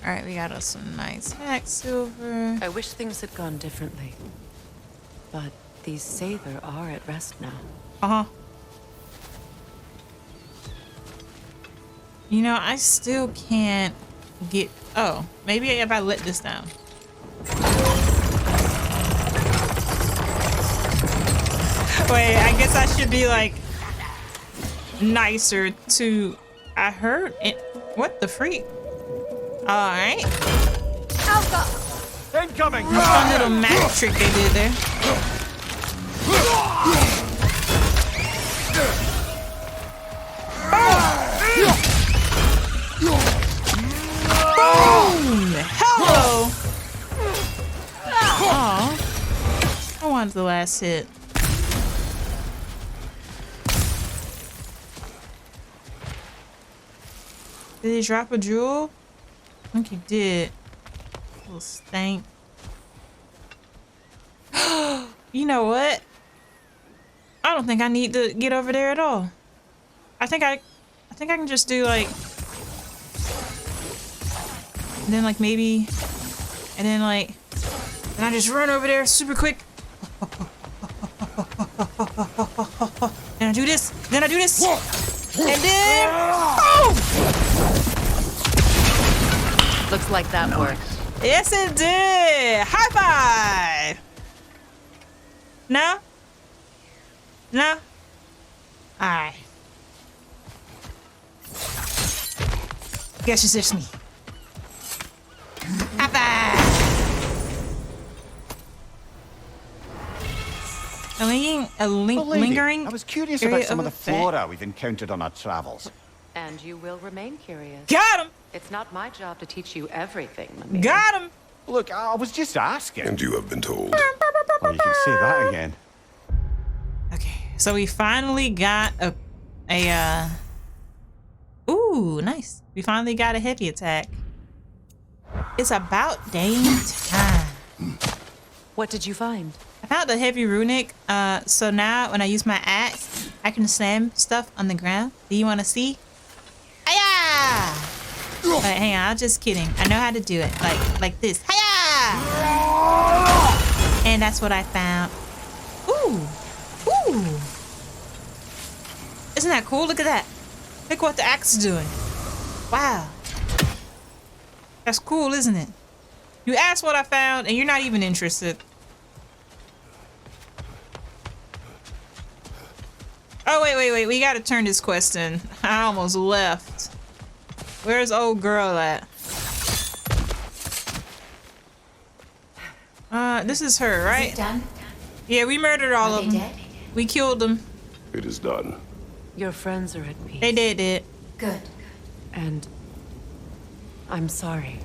Alright, we got us some nice hack silver. I wish things had gone differently. But these Sather are at rest now. Uh-huh. You know, I still can't get... Oh, maybe if I let this down. Wait, I guess I should be like nicer to. I heard it. What the freak? All right. Alka! Incoming! Fun little magic trick they did there. Boom! Hello! Aw. I wanted the last hit. Did he drop a jewel? I think he did. Little stank. You know what? I don't think I need to get over there at all. I think I can just do like, and then like maybe, and then like, and I just run over there super quick. Then I do this. Then I do this. And then, boom! Looks like that worked. Yes, it did. High five. No? No? All right. Guess it's just me. High five. Lingering. I was curious area about some of the of effect. flora we've encountered on our travels. And you will remain curious. Got him. It's not my job to teach you everything, Mimir. Got him. Look, I was just asking. And you have been told. Oh, you can say that again. Okay, so we finally got a ooh, nice. We finally got a heavy attack. It's about dang time. What did you find? I found the heavy runic. So now when I use my axe, I can slam stuff on the ground. Do you want to see? Hiya! But hang on, I'm just kidding. I know how to do it. Like this. Hiya! And that's what I found. Ooh. Ooh. Isn't that cool? Look at that. Look what the axe is doing. Wow. That's cool, isn't it? You asked what I found and you're not even interested. Oh, wait. We gotta turn this quest in. I almost left. Where's old girl at? This is her, right? Is it done? Yeah, we murdered all Are of they them. dead? We killed them. It is done. Your friends are at peace. They did it. Good. And I'm sorry.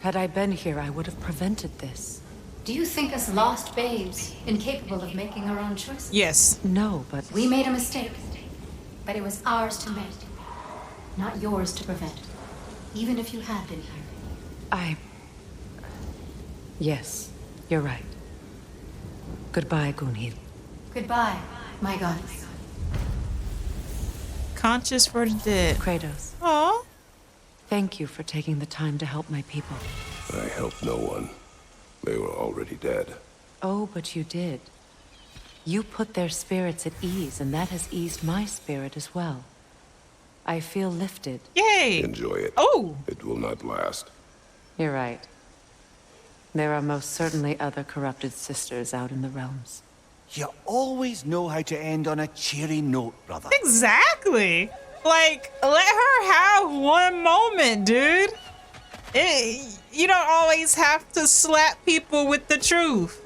Had I been here, I would have prevented this. Do you think us lost babes, incapable of making our own choices? Yes. No, but We made a mistake, but it was ours to make, not yours to prevent. Even if you had been here. Yes, you're right. Goodbye, Gunhild. Goodbye, my goddess. Conscious for the dead. Kratos, Aw. thank you for taking the time to help my people. I helped no one. They were already dead. Oh, but you did. You put their spirits at ease, and that has eased my spirit as well. I feel lifted. Yay. Enjoy it. Oh. It will not last. You're right. There are most certainly other corrupted sisters out in the realms. You always know how to end on a cheery note, brother. Exactly. Like, let her have one moment, dude. You don't always have to slap people with the truth.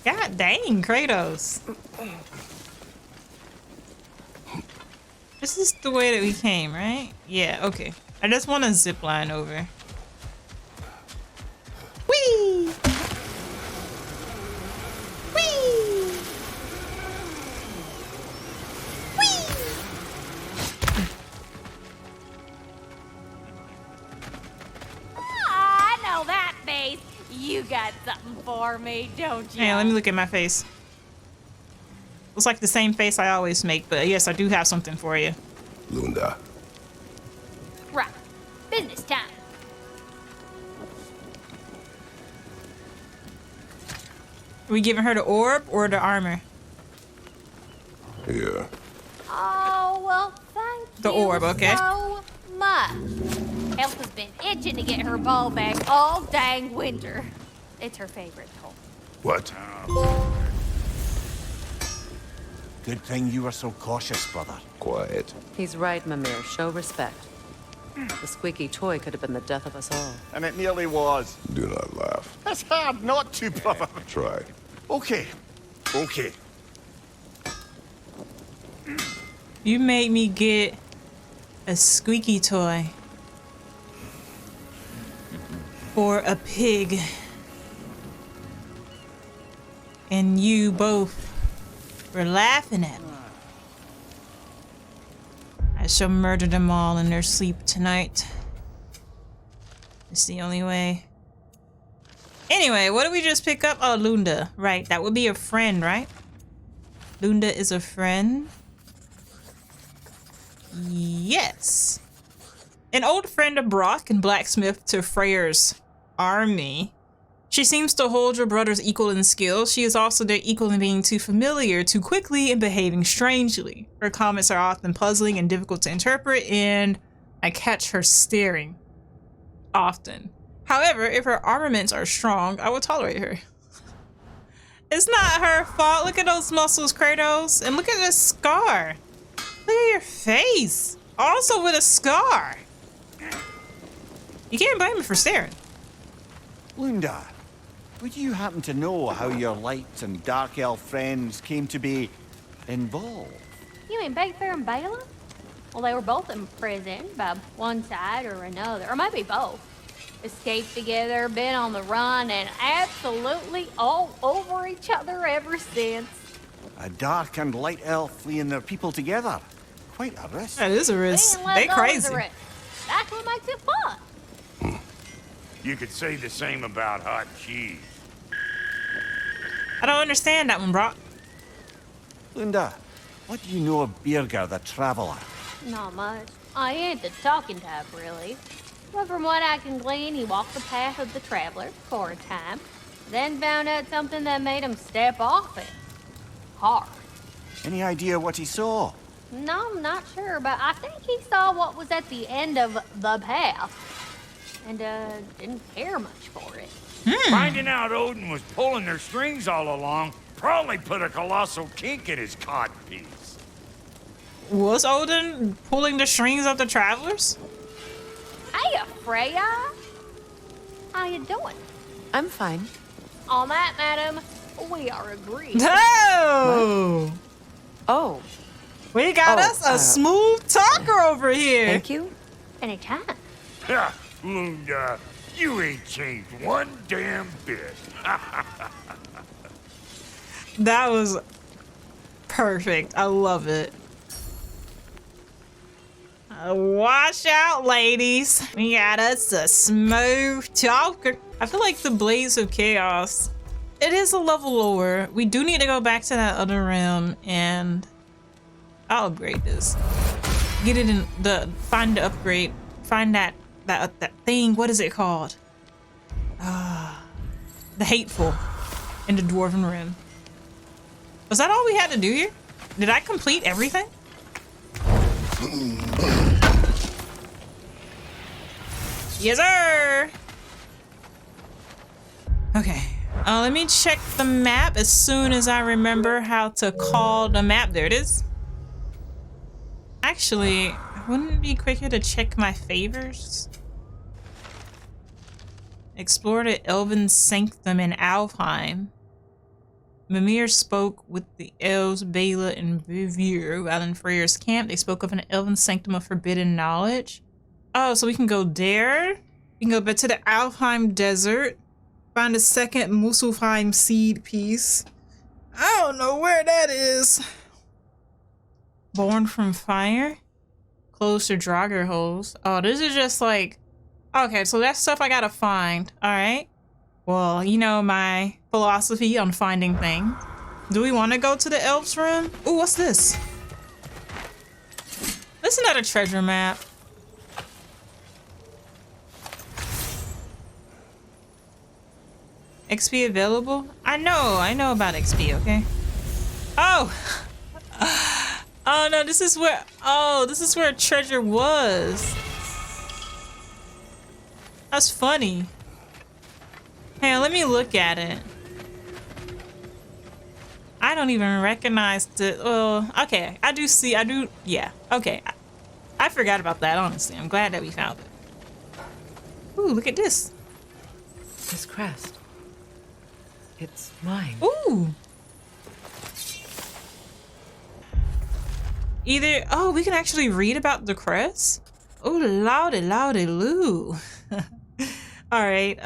God dang, Kratos. This is the way that we came, right? Yeah, okay. I just want to zip line over. Whee! Whee! I know that face. You got something for me, don't you? Hey, let me look at my face. Looks like the same face I always make, but yes, I do have something for you. Lunda. Right. Business time. Are we giving her the orb or the armor? Here. Oh, well, thank The you orb, okay. so much. Elsa's been itching to get her ball back all dang winter. It's her favorite toy. What? Good thing you were so cautious, brother. Quiet. He's right, Mimir. Show respect. The squeaky toy could have been the death of us all. And it nearly was. Do not laugh. It's hard not to, brother. Try. Okay. Okay. You made me get a squeaky toy for a pig. And you both were laughing at me. I shall murder them all in their sleep tonight. It's the only way. Anyway, what did we just pick up? Oh, Lunda. Right, that would be a friend, right? Lunda is a friend. Yes. An old friend of Brock and blacksmith to Freya's army. She seems to hold your brothers equal in skill. She is also their equal in being too familiar, too quickly, and behaving strangely. Her comments are often puzzling and difficult to interpret, and I catch her staring often. However, if her armaments are strong, I will tolerate her. It's not her fault. Look at those muscles, Kratos, and look at this scar. Look at your face. Also with a scar. You can't blame me for staring. Lunda, would you happen to know how your light and dark elf friends came to be involved? You mean Baitfair and Bela? Well, they were both in prison by one side or another, or maybe both. Escaped together, been on the run, and absolutely all over each other ever since. A dark and light elf fleeing their people together. Quite a risk. That is a risk. Being let They go is crazy. a risk. That's what makes it fun. You could say the same about hot cheese. I don't understand that one, Brock. Lunda, what do you know of Birger the Traveler? Not much. I ain't the talking type, really. But from what I can glean, he walked the path of the traveler for a time, then found out something that made him step off it. Hard. Any idea what he saw? No, I'm not sure, but I think he saw what was at the end of the path. And, didn't care much for it. Finding out Odin was pulling their strings all along probably put a colossal kink in his codpiece. Was Odin pulling the strings of the travelers? Hey, Freya! How you doing? I'm fine. On that, madam, we are agreed. Oh! Oh, We got Oh, us a smooth talker over here. thank you. Anytime. Ha! Lunda, you ain't changed one damn bit. That was perfect. I love it. Watch out, ladies. We got us a smooth talker. I feel like the Blades of Chaos, it is a level lower. We do need to go back to that other realm and I'll upgrade this. Get it in the, find the upgrade. Find that thing. What is it called? The Hateful in the Dwarven Rim. Was that all we had to do here? Did I complete everything? Yes, sir. Okay. Let me check the map as soon as I remember how to call the map. There it is. Actually, wouldn't it be quicker to check my favors? Explore the Elven Sanctum in Alfheim. Mimir spoke with the elves Bela and Vivir while in Freya's camp. They spoke of an Elven Sanctum of Forbidden Knowledge. Oh, so we can go there. We can go back to the Alfheim Desert. Find the second Muspelheim seed piece. I don't know where that is. Born from Fire. Close to Draugr holes. Oh, this is just like... Okay, so that's stuff I gotta find. Alright. Well, you know my philosophy on finding things. Do we want to go to the elves room? Ooh, what's this? This is not a treasure map. XP available? I know about XP, okay? Oh! Oh no, this is where treasure was. That's funny. Hey, let me look at it. I don't even recognize the, well, okay, yeah, okay. I forgot about that, honestly. I'm glad that we found it. Ooh, look at this. This crest. It's mine. Ooh. Oh, we can actually read about the crest? Ooh, loudy loo. Alright,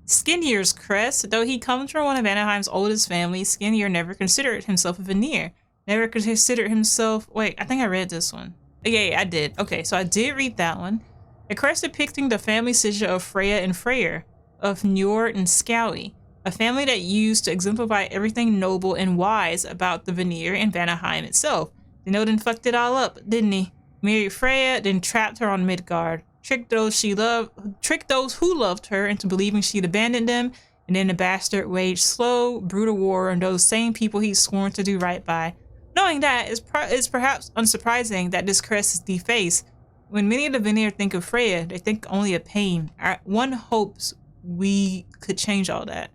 Skinier's crest. Though he comes from one of Vanaheim's oldest families, Skinier never considered himself a Vanir. Never considered himself... Wait, I think I read this one. Yeah, I did. Okay, so I did read that one. A crest depicting the family sigil of Freya and Freyr, of Njord and Scowy, a family that used to exemplify everything noble and wise about the Vanir and Vanaheim itself. Then Odin fucked it all up, didn't he? Married Freya, then trapped her on Midgard. Tricked those who loved her into believing she'd abandoned them, and then the bastard waged slow, brutal war on those same people he'd sworn to do right by. Knowing that, it's perhaps unsurprising that this crest is defaced. When many of the Vanir think of Freya, they think only of pain. One hopes we could change all that.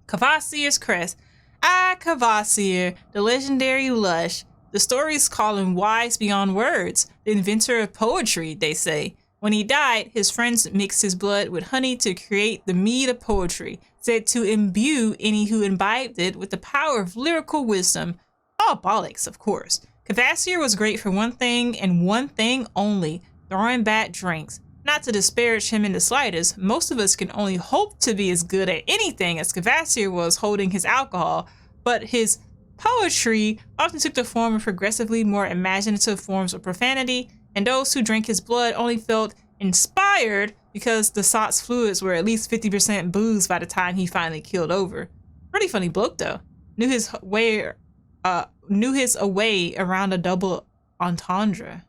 Kvasir's crest. Kvasir, the legendary lush. The stories call him wise beyond words, the inventor of poetry, they say. When he died, his friends mixed his blood with honey to create the mead of poetry, said to imbue any who imbibed it with the power of lyrical wisdom. All bollocks, of course. Kvasir was great for one thing and one thing only, throwing bad drinks. Not to disparage him in the slightest, most of us can only hope to be as good at anything as Kvasir was holding his alcohol, but his poetry often took the form of progressively more imaginative forms of profanity, and those who drank his blood only felt inspired because the sot's fluids were at least 50% booze by the time he finally keeled over. Pretty funny bloke though. Knew his way around a double entendre.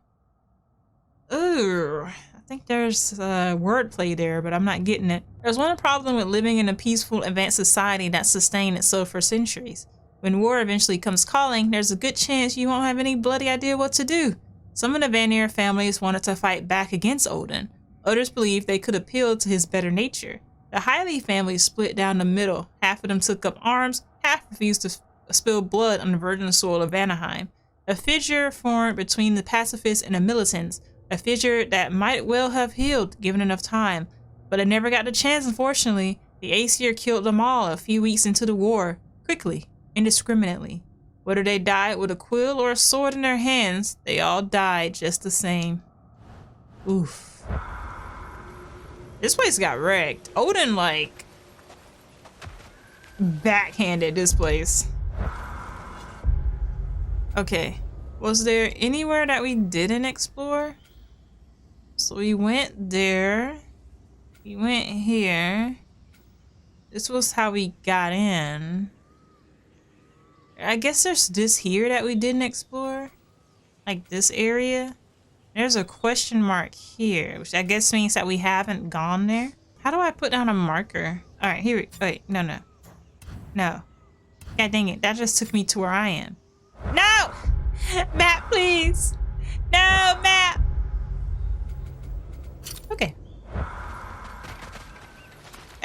Ooh, I think there's wordplay there, but I'm not getting it. There's one problem with living in a peaceful, advanced society that sustained itself for centuries. When war eventually comes calling, there's a good chance you won't have any bloody idea what to do. Some of the Vanir families wanted to fight back against Odin. Others believed they could appeal to his better nature. The Hyli family split down the middle. Half of them took up arms, half refused to spill blood on the virgin soil of Vanaheim. A fissure formed between the pacifists and the militants, a fissure that might well have healed given enough time. But it never got the chance, unfortunately. The Aesir killed them all a few weeks into the war, quickly, indiscriminately. Whether they died with a quill or a sword in their hands, they all died just the same. Oof. This place got wrecked. Odin, like, backhanded this place. Okay. Was there anywhere that we didn't explore? So we went there. We went here. This was how we got in. I guess there's this here that we didn't explore. Like this area. There's a question mark here, which I guess means that we haven't gone there. How do I put down a marker? All right, here we, wait, no. No. God dang it, that just took me to where I am. No! Map, please! No, map! Okay. All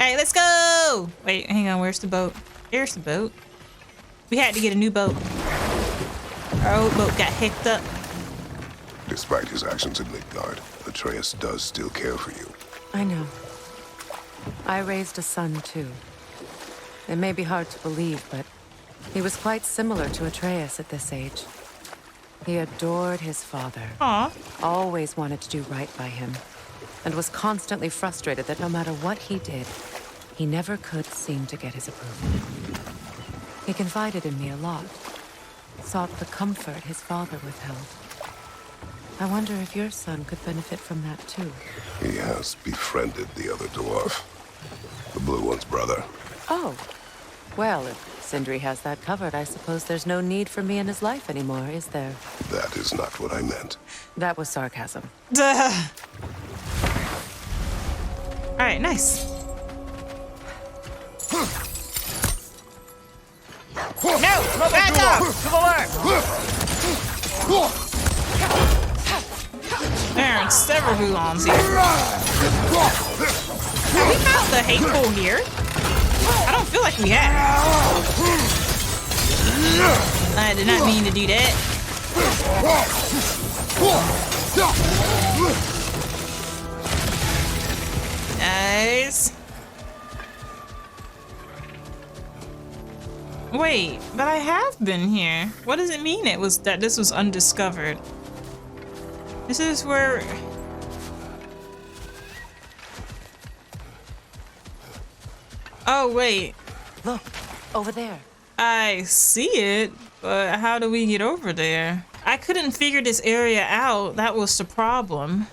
right, let's go! Wait, hang on, where's the boat? There's the boat. We had to get a new boat. Our old boat got hicked up. Despite his actions in Midgard, Atreus does still care for you. I know. I raised a son, too. It may be hard to believe, but he was quite similar to Atreus at this age. He adored his father. Aw. Always wanted to do right by him, and was constantly frustrated that no matter what he did, he never could seem to get his approval. He confided in me a lot, sought the comfort his father withheld. I wonder if your son could benefit from that too. He has befriended the other dwarf. The blue one's brother. Oh. Well, if Sindri has that covered, I suppose there's no need for me in his life anymore, is there? That is not what I meant. That was sarcasm. Duh. All right, nice. No! Back off! To the left! All wearing several Hulons here. Have we found the hateful here? I don't feel like we have. I did not mean to do that. Nice. Wait, but I have been here. What does it mean it was that this was undiscovered? This is where... Oh, wait. Look, over there. I see it, but how do we get over there? I couldn't figure this area out. That was the problem.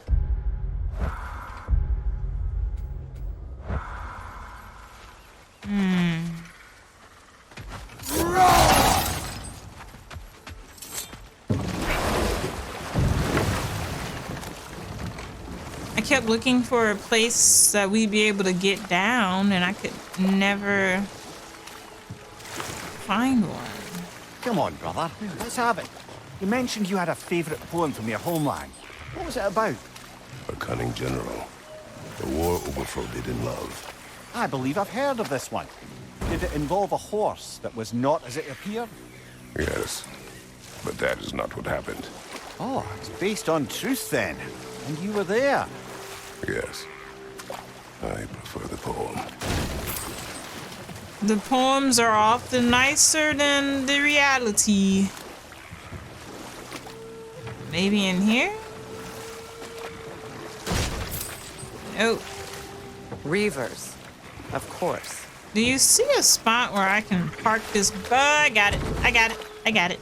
I kept looking for a place that we'd be able to get down, and I could never find one. Come on, brother. Let's have it. You mentioned you had a favourite poem from your homeland. What was it about? A cunning general. The war overflowed in love. I believe I've heard of this one. Did it involve a horse that was not as it appeared? Yes, but that is not what happened. Oh, it's based on truth then. And you were there. Yes, I prefer the poem. The poems are often nicer than the reality. Maybe in here? Nope. Reavers, of course. Do you see a spot where I can park this? Oh, I got it. I got it. I got it.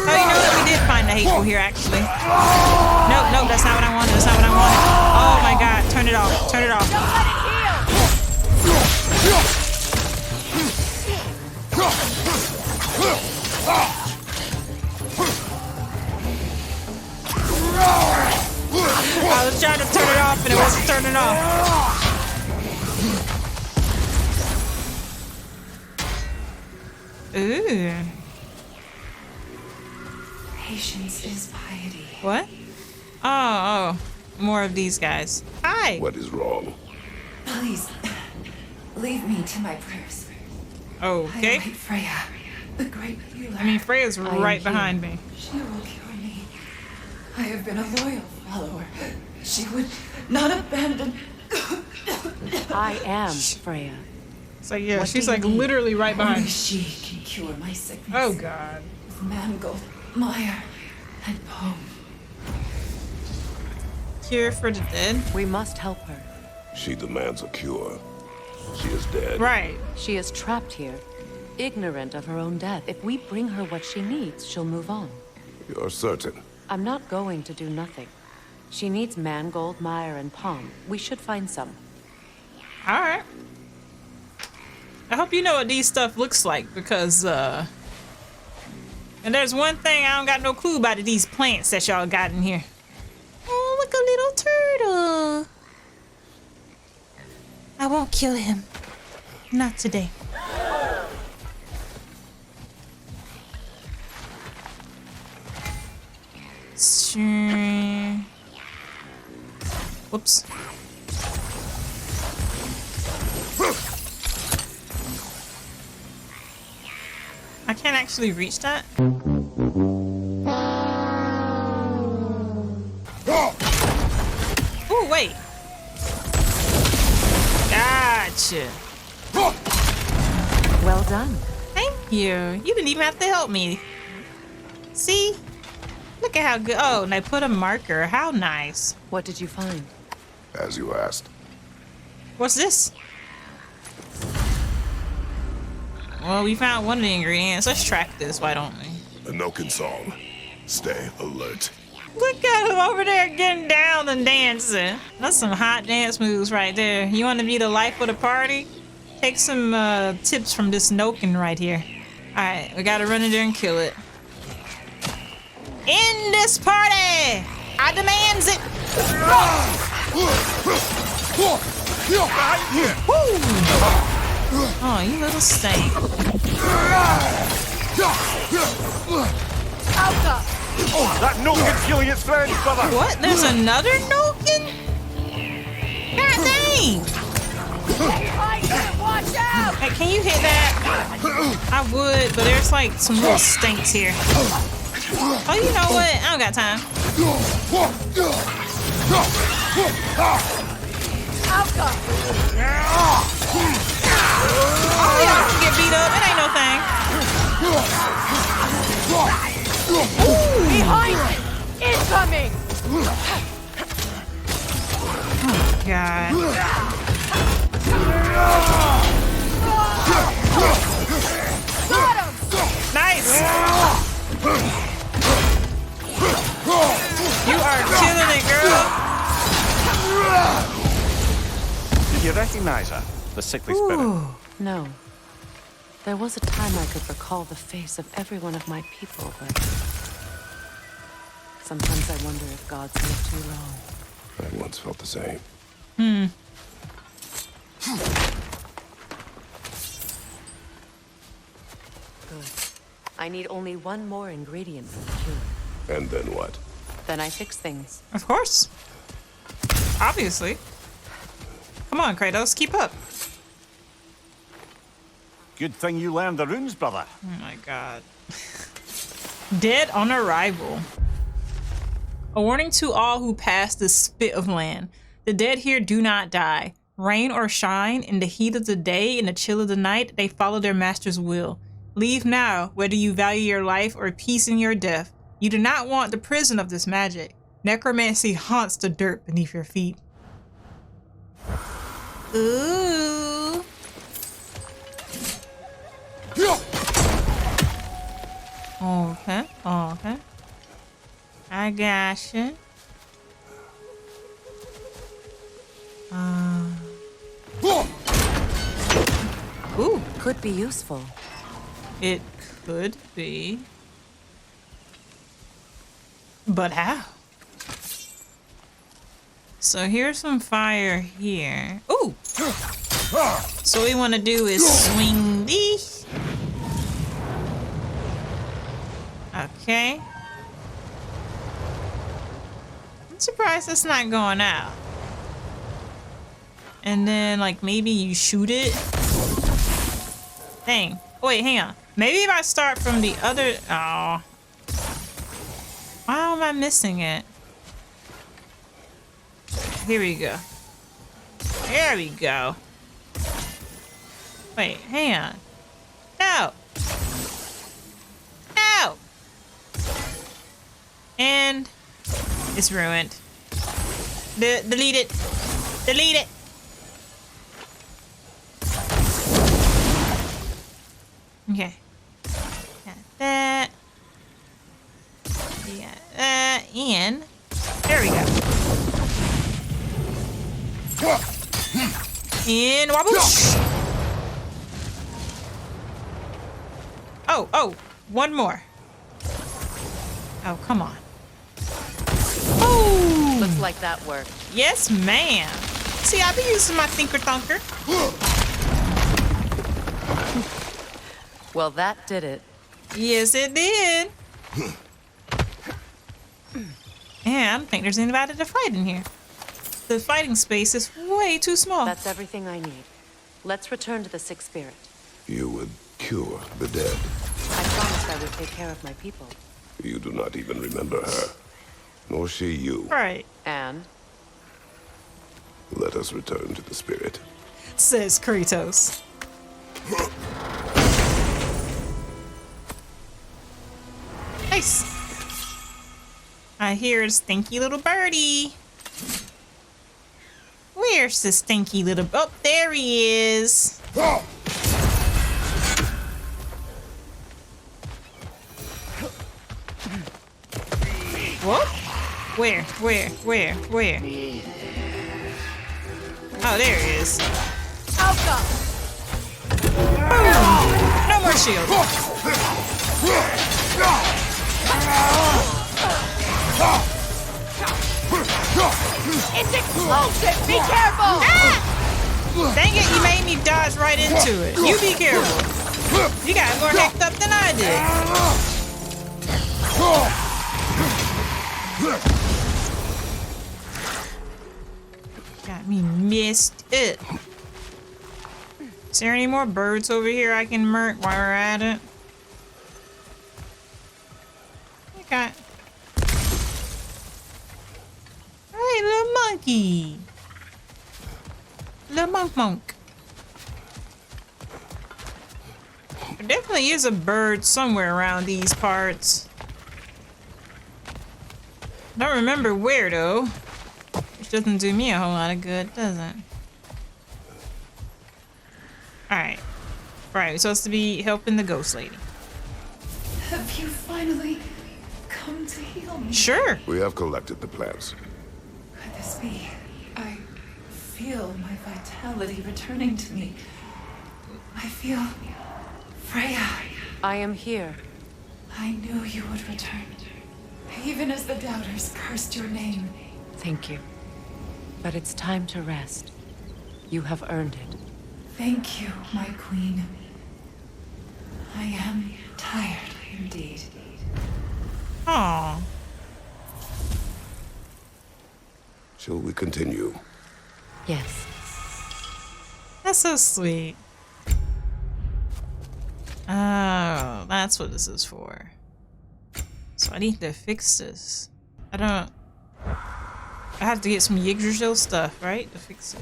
Oh, you know what? We did find the hateful here, actually. Nope, nope, that's not what I wanted. That's not what I wanted. Oh my god, turn it off. Turn it off. I was trying to turn it off and it wasn't turning off. Ooh. Patience is piety. What? Oh, more of these guys. Hi. What is wrong? Please, leave me to my prayers. Okay. I await Freya, the great healer. I mean, Freya's right behind me. She will cure me. I have been a loyal follower. She would not abandon. I am Freya. So yeah, What she's do you like need? literally right behind Only me. she can cure my sickness. Oh god. With mangold, mire, and poem. Cure for the dead? We must help her. She demands a cure. She is dead. Right. She is trapped here, ignorant of her own death. If we bring her what she needs, she'll move on. You're certain? I'm not going to do nothing. She needs mangold, mire, and palm. We should find some. Alright. I hope you know what these stuff looks like, because and there's one thing I don't got no clue about these plants that y'all got in here. Oh, look, a little turtle. I won't kill him. Not today. Sure. Whoops. I can't actually reach that. Ooh, wait. Gotcha. Well done. Thank you. You didn't even have to help me. See? Look at how good. Oh, and I put a marker. How nice. What did you find? As you asked. What's this? Well, we found one of the ingredients. Let's track this, why don't we? A Noken song. Stay alert. Look at him over there getting down and dancing. That's some hot dance moves right there. You want to be the life of the party? Take some tips from this Noken right here. Alright, we gotta run in there and kill it. In this party! I demands it! Oh, you little stank. That Nokin's killing its friends, brother! What? There's another Nokin? God dang! Watch out! Hey, can you hit that? I would, but there's like some little stinks here. Oh, you know what? I don't got time. Oh, yeah, I can get beat up. It ain't no thing. Behind me! Incoming! Oh, God. Nice! You are killing it, girl! Did you recognize her? The sickly spirit? Ooh. No. There was a time I could recall the face of every one of my people, but sometimes I wonder if gods live too long. I once felt the same. Good. I need only one more ingredient for the cure. And then what? Then I fix things. Of course. Obviously. Come on, Kratos, keep up. Good thing you learned the runes, brother. Oh my God. Dead on arrival. A warning to all who pass this spit of land. The dead here do not die. Rain or shine, in the heat of the day, in the chill of the night, they follow their master's will. Leave now, whether you value your life or peace in your death. You do not want the prison of this magic. Necromancy haunts the dirt beneath your feet. Ooh. Okay, okay. I gotcha. Ooh. Could be useful. It could be. But how? So here's some fire here. Ooh! So what we want to do is swing these. Okay. I'm surprised it's not going out. And then, like, maybe you shoot it. Dang. Wait, hang on. Maybe if I start from the other... Oh. Why am I missing it? Here we go. There we go. Wait, hang on. No. No. And it's ruined. Delete it. Delete it. Okay. Got that. We got that. And there we go. And waboosh. Oh, one more. Oh, come on. Oh! Looks like that worked. Yes, ma'am. See, I be using my thinker thunker. Well, that did it. Yes, it did. And I don't think there's anybody to fight in here. The fighting space is way too small. That's everything I need. Let's return to the Sixth Spirit. You would cure the dead. I promised I would take care of my people. You do not even remember her, nor she you. Right. And? Let us return to the spirit. Says Kratos. Nice. I hear a stinky little birdie. Where's the stinky little... Oh, there he is. What? Where? Oh, there he is. Boom. No more shield. It's explosive! Be careful! Ah! Dang it, you made me dodge right into it. You be careful. You got more hecked up than I did. Got me messed up. Is there any more birds over here I can murk while we're at it? Okay. Hey, little monkey. Little monk. There definitely is a bird somewhere around these parts. Don't remember where though. Which doesn't do me a whole lot of good, does it? Alright. Right, we're supposed to be helping the ghost lady. Have you finally come to heal me? Sure. We have collected the plants. Could this be? I feel my vitality returning to me. I feel Freya. I am here. I knew you would return. Even as the doubters cursed your name. Thank you. But it's time to rest. You have earned it. Thank you, my queen. I am tired indeed. Aww. Shall we continue? Yes. That's so sweet. Oh, that's what this is for. So I need to fix this. I have to get some Yggdrasil stuff, right? To fix it.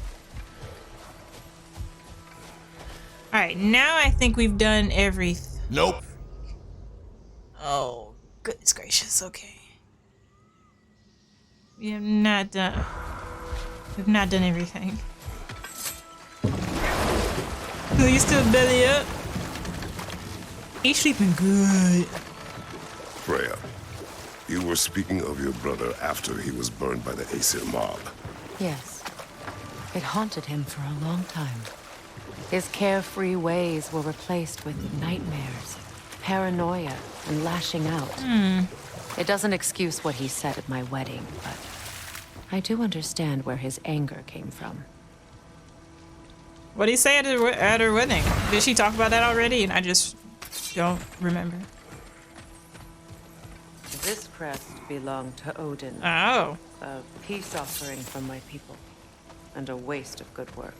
Alright, now I think we've done everything. Nope. Oh, goodness gracious, okay. We have not done... We've not done everything. He's still belly up. He's sleeping good. Freya, you were speaking of your brother after he was burned by the Aesir mob. Yes. It haunted him for a long time. His carefree ways were replaced with nightmares, paranoia, and lashing out. It doesn't excuse what he said at my wedding, but I do understand where his anger came from. What did he say at her wedding? Did she talk about that already? And I just don't remember. This crest belonged to Odin. Oh. A peace offering from my people, and a waste of good work.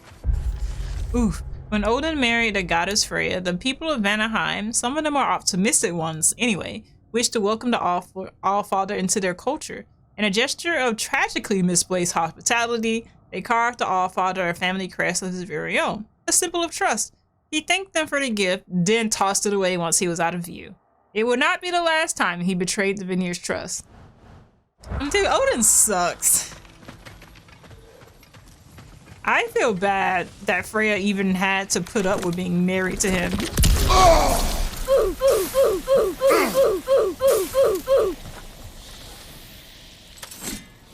Oof. When Odin married the goddess Freya, the people of Vanaheim, some of the more optimistic ones anyway, wished to welcome the Allfather into their culture. In a gesture of tragically misplaced hospitality, they carved the Allfather a family crest of his very own. A symbol of trust. He thanked them for the gift, then tossed it away once he was out of view. It would not be the last time he betrayed the Vanir's trust. Dude, Odin sucks. I feel bad that Freya even had to put up with being married to him.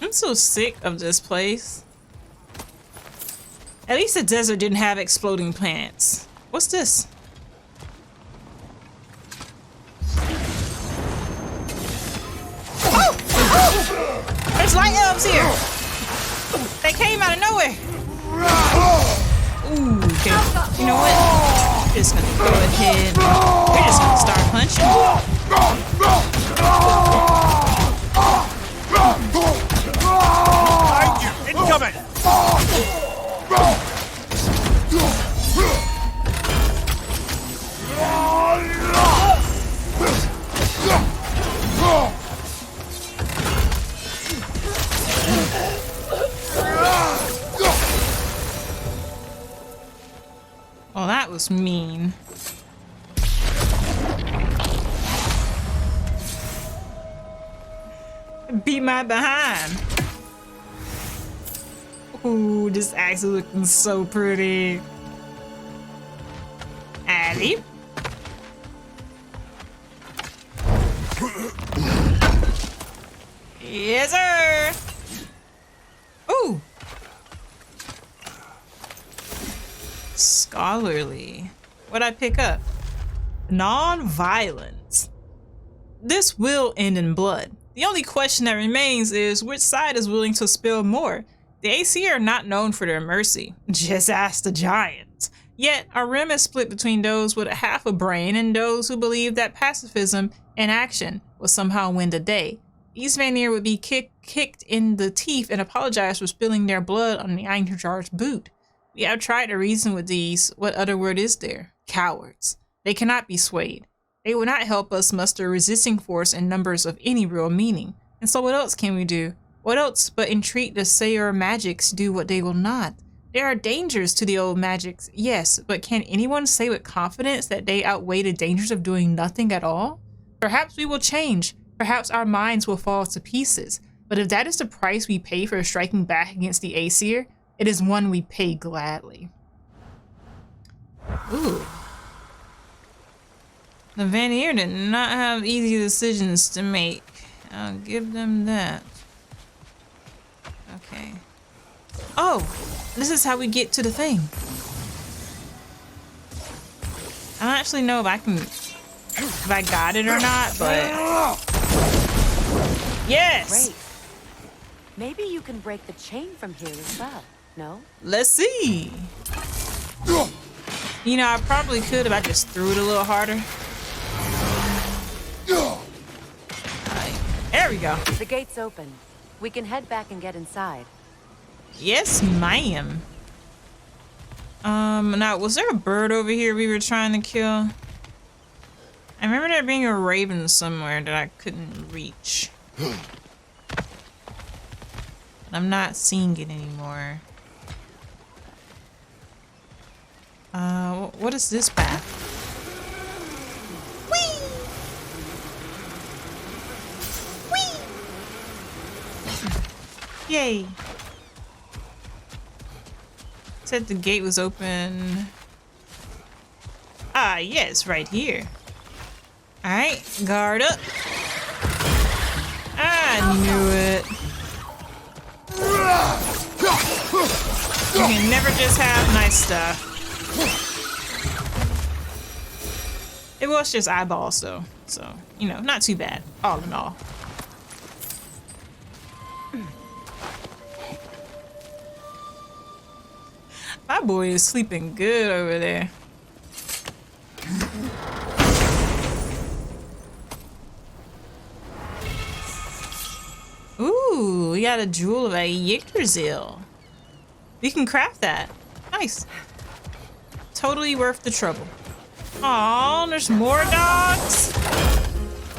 I'm so sick of this place. At least the desert didn't have exploding planets. What's this? Oh! Oh! There's light elves here! They came out of nowhere! Ooh, okay. You know what? We're just gonna go ahead. We're just gonna start punching. Behind you! Incoming! Well, that was mean. Beat my behind. Ooh, this axe is looking so pretty. Addy. Yes, sir. Ooh. Scholarly. What'd I pick up? Non-violence. This will end in blood. The only question that remains is which side is willing to spill more. The AC are not known for their mercy. Just ask the giants. Yet, our rim is split between those with half a brain and those who believe that pacifism and action will somehow win the day. These Vanir would be kicked in the teeth and apologize for spilling their blood on the Einherjar's boot. We have tried to reason with these. What other word is there? Cowards. They cannot be swayed. They will not help us muster resisting force in numbers of any real meaning. And so what else can we do? What else but entreat the sayer magics do what they will not? There are dangers to the old magics, yes, but can anyone say with confidence that they outweigh the dangers of doing nothing at all? Perhaps we will change. Perhaps our minds will fall to pieces. But if that is the price we pay for striking back against the Aesir, it is one we pay gladly. Ooh. The Vanir did not have easy decisions to make. I'll give them that. Okay. Oh, this is how we get to the thing. I don't actually know if I got it or not, but yes. Great. Maybe you can break the chain from here as well. No? Let's see. You know, I probably could if I just threw it a little harder. There we go. The gate's open. We can head back and get inside. Yes, ma'am. Now, was there a bird over here we were trying to kill? I remember there being a raven somewhere that I couldn't reach. I'm not seeing it anymore. What is this path? Whee! Whee! Yay! Said the gate was open. Ah, yes, right here. Alright, guard up. I knew it. You can never just have nice stuff. It was just eyeballs though, so, you know, not too bad, all in all. My boy is sleeping good over there. Ooh, we got a jewel of a Yggdrasil. We can craft that. Nice. Totally worth the trouble. Aw, there's more dogs.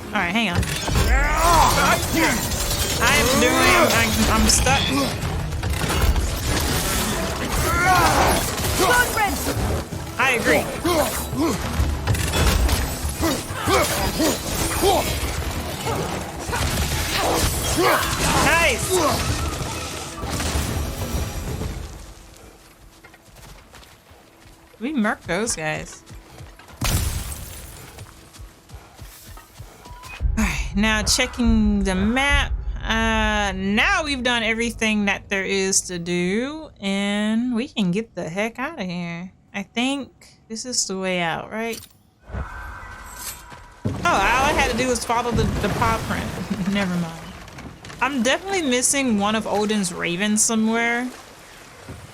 All right, hang on. I'm stuck. I agree. Nice. We murked those guys. Alright, now checking the map. Now we've done everything that there is to do, and we can get the heck out of here. I think this is the way out, right? Oh, all I had to do was follow the paw print. Never mind. I'm definitely missing one of Odin's ravens somewhere.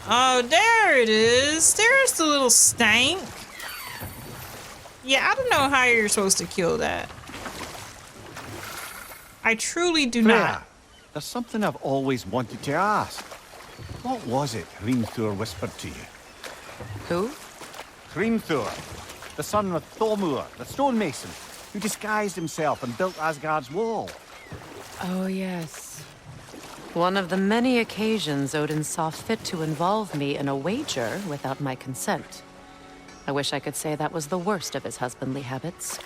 Oh, there it is. There's the little stank. Yeah, I don't know how you're supposed to kill that. I truly do Freya, not. there's something I've always wanted to ask. What was it Hrimthur whispered to you? Who? Hrimthur, the son of Thormur, the stonemason, who disguised himself and built Asgard's wall. Oh, yes. One of the many occasions Odin saw fit to involve me in a wager without my consent. I wish I could say that was the worst of his husbandly habits.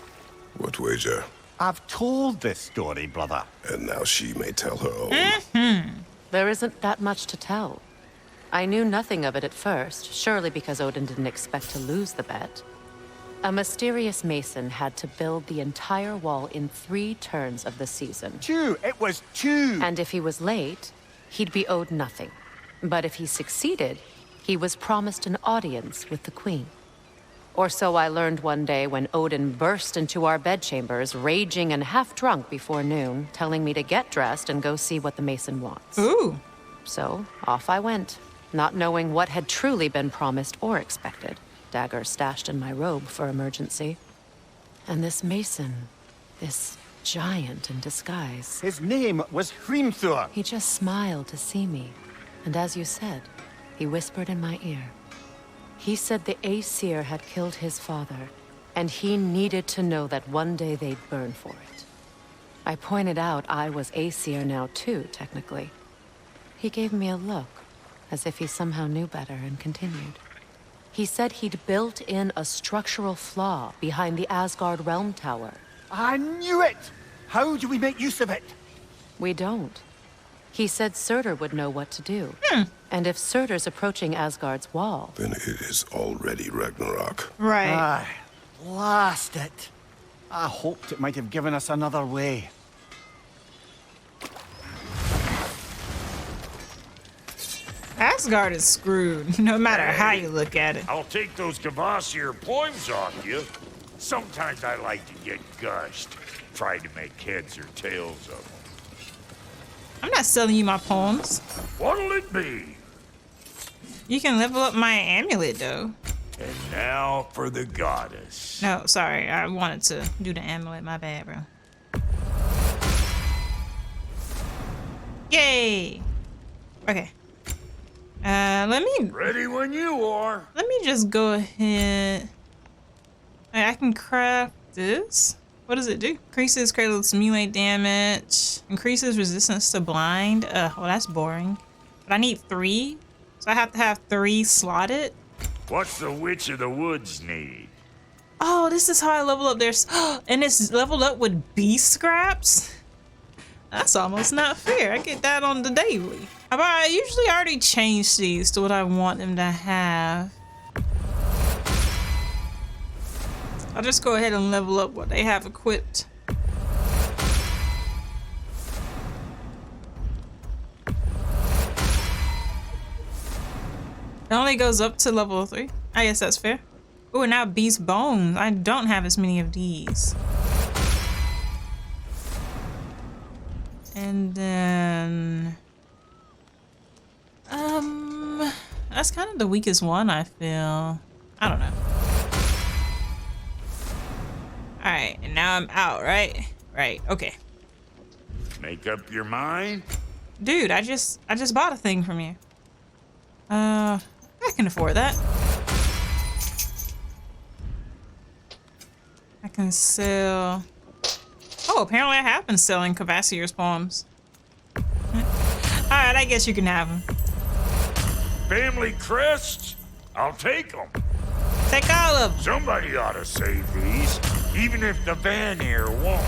What wager? I've told this story, brother. And now she may tell her own. There isn't that much to tell. I knew nothing of it at first, surely because Odin didn't expect to lose the bet. A mysterious mason had to build the entire wall in 3 turns of the season. 2! It was 2! And if he was late, he'd be owed nothing. But if he succeeded, he was promised an audience with the queen. Or so I learned one day when Odin burst into our bedchambers, raging and half drunk before noon, telling me to get dressed and go see what the mason wants. Ooh. So off I went, not knowing what had truly been promised or expected. Dagger stashed in my robe for emergency. And this mason, this giant in disguise. His name was Hrimthur. He just smiled to see me. And as you said, he whispered in my ear. He said the Aesir had killed his father, and he needed to know that one day they'd burn for it. I pointed out I was Aesir now too, technically. He gave me a look, as if he somehow knew better, and continued. He said he'd built in a structural flaw behind the Asgard Realm Tower. I knew it! How do we make use of it? We don't. He said Surtur would know what to do. And if Surtur's approaching Asgard's wall... Then it is already Ragnarok. Right. Aye. Blast it! I hoped it might have given us another way. Asgard is screwed, no matter how you look at it. I'll take those Kvasir poems off you. Sometimes I like to get gushed, try to make heads or tails of them. I'm not selling you my poems. What'll it be? You can level up my amulet, though. And now for the goddess. No, sorry. I wanted to do the amulet. My bad, bro. Yay! Okay. Let me... Ready when you are. Let me just go ahead. I can craft this. What does it do? Increases critical melee damage. Increases resistance to blind. Well, that's boring. But I need 3. So I have to have 3 slotted. What's the Witch of the Woods need? Oh, this is how I level up. And it's leveled up with beast scraps? That's almost not fair. I get that on the daily. But I usually already change these to what I want them to have. I'll just go ahead and level up what they have equipped. It only goes up to level 3. I guess that's fair. Oh, and now beast bones. I don't have as many of these. And then... that's kind of the weakest one, I feel. I don't know. Alright, and now I'm out, right? Right, okay. Make up your mind? Dude, I just bought a thing from you. I can afford that. I can sell... Oh, apparently I have been selling Kvasir's poems. Alright, I guess you can have them. Family crests? I'll take them. Take all of them. Somebody ought to save these, even if the Vanir won't.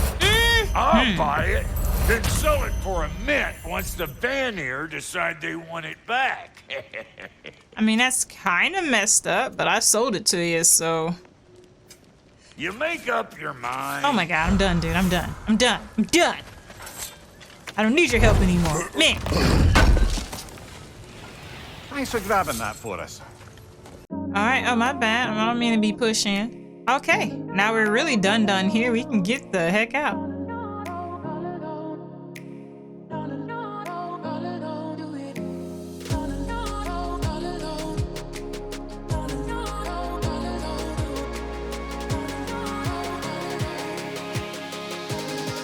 I'll buy it, then sell it for a mint once the Vanir decide they want it back. I mean, that's kind of messed up, but I sold it to you, so... You make up your mind. Oh my god, I'm done, dude. I'm done. I'm done. I'm done. I don't need your help anymore. Man. Thanks for grabbing that for us. Alright, oh my bad. I don't mean to be pushing. Okay, now we're really done here. We can get the heck out.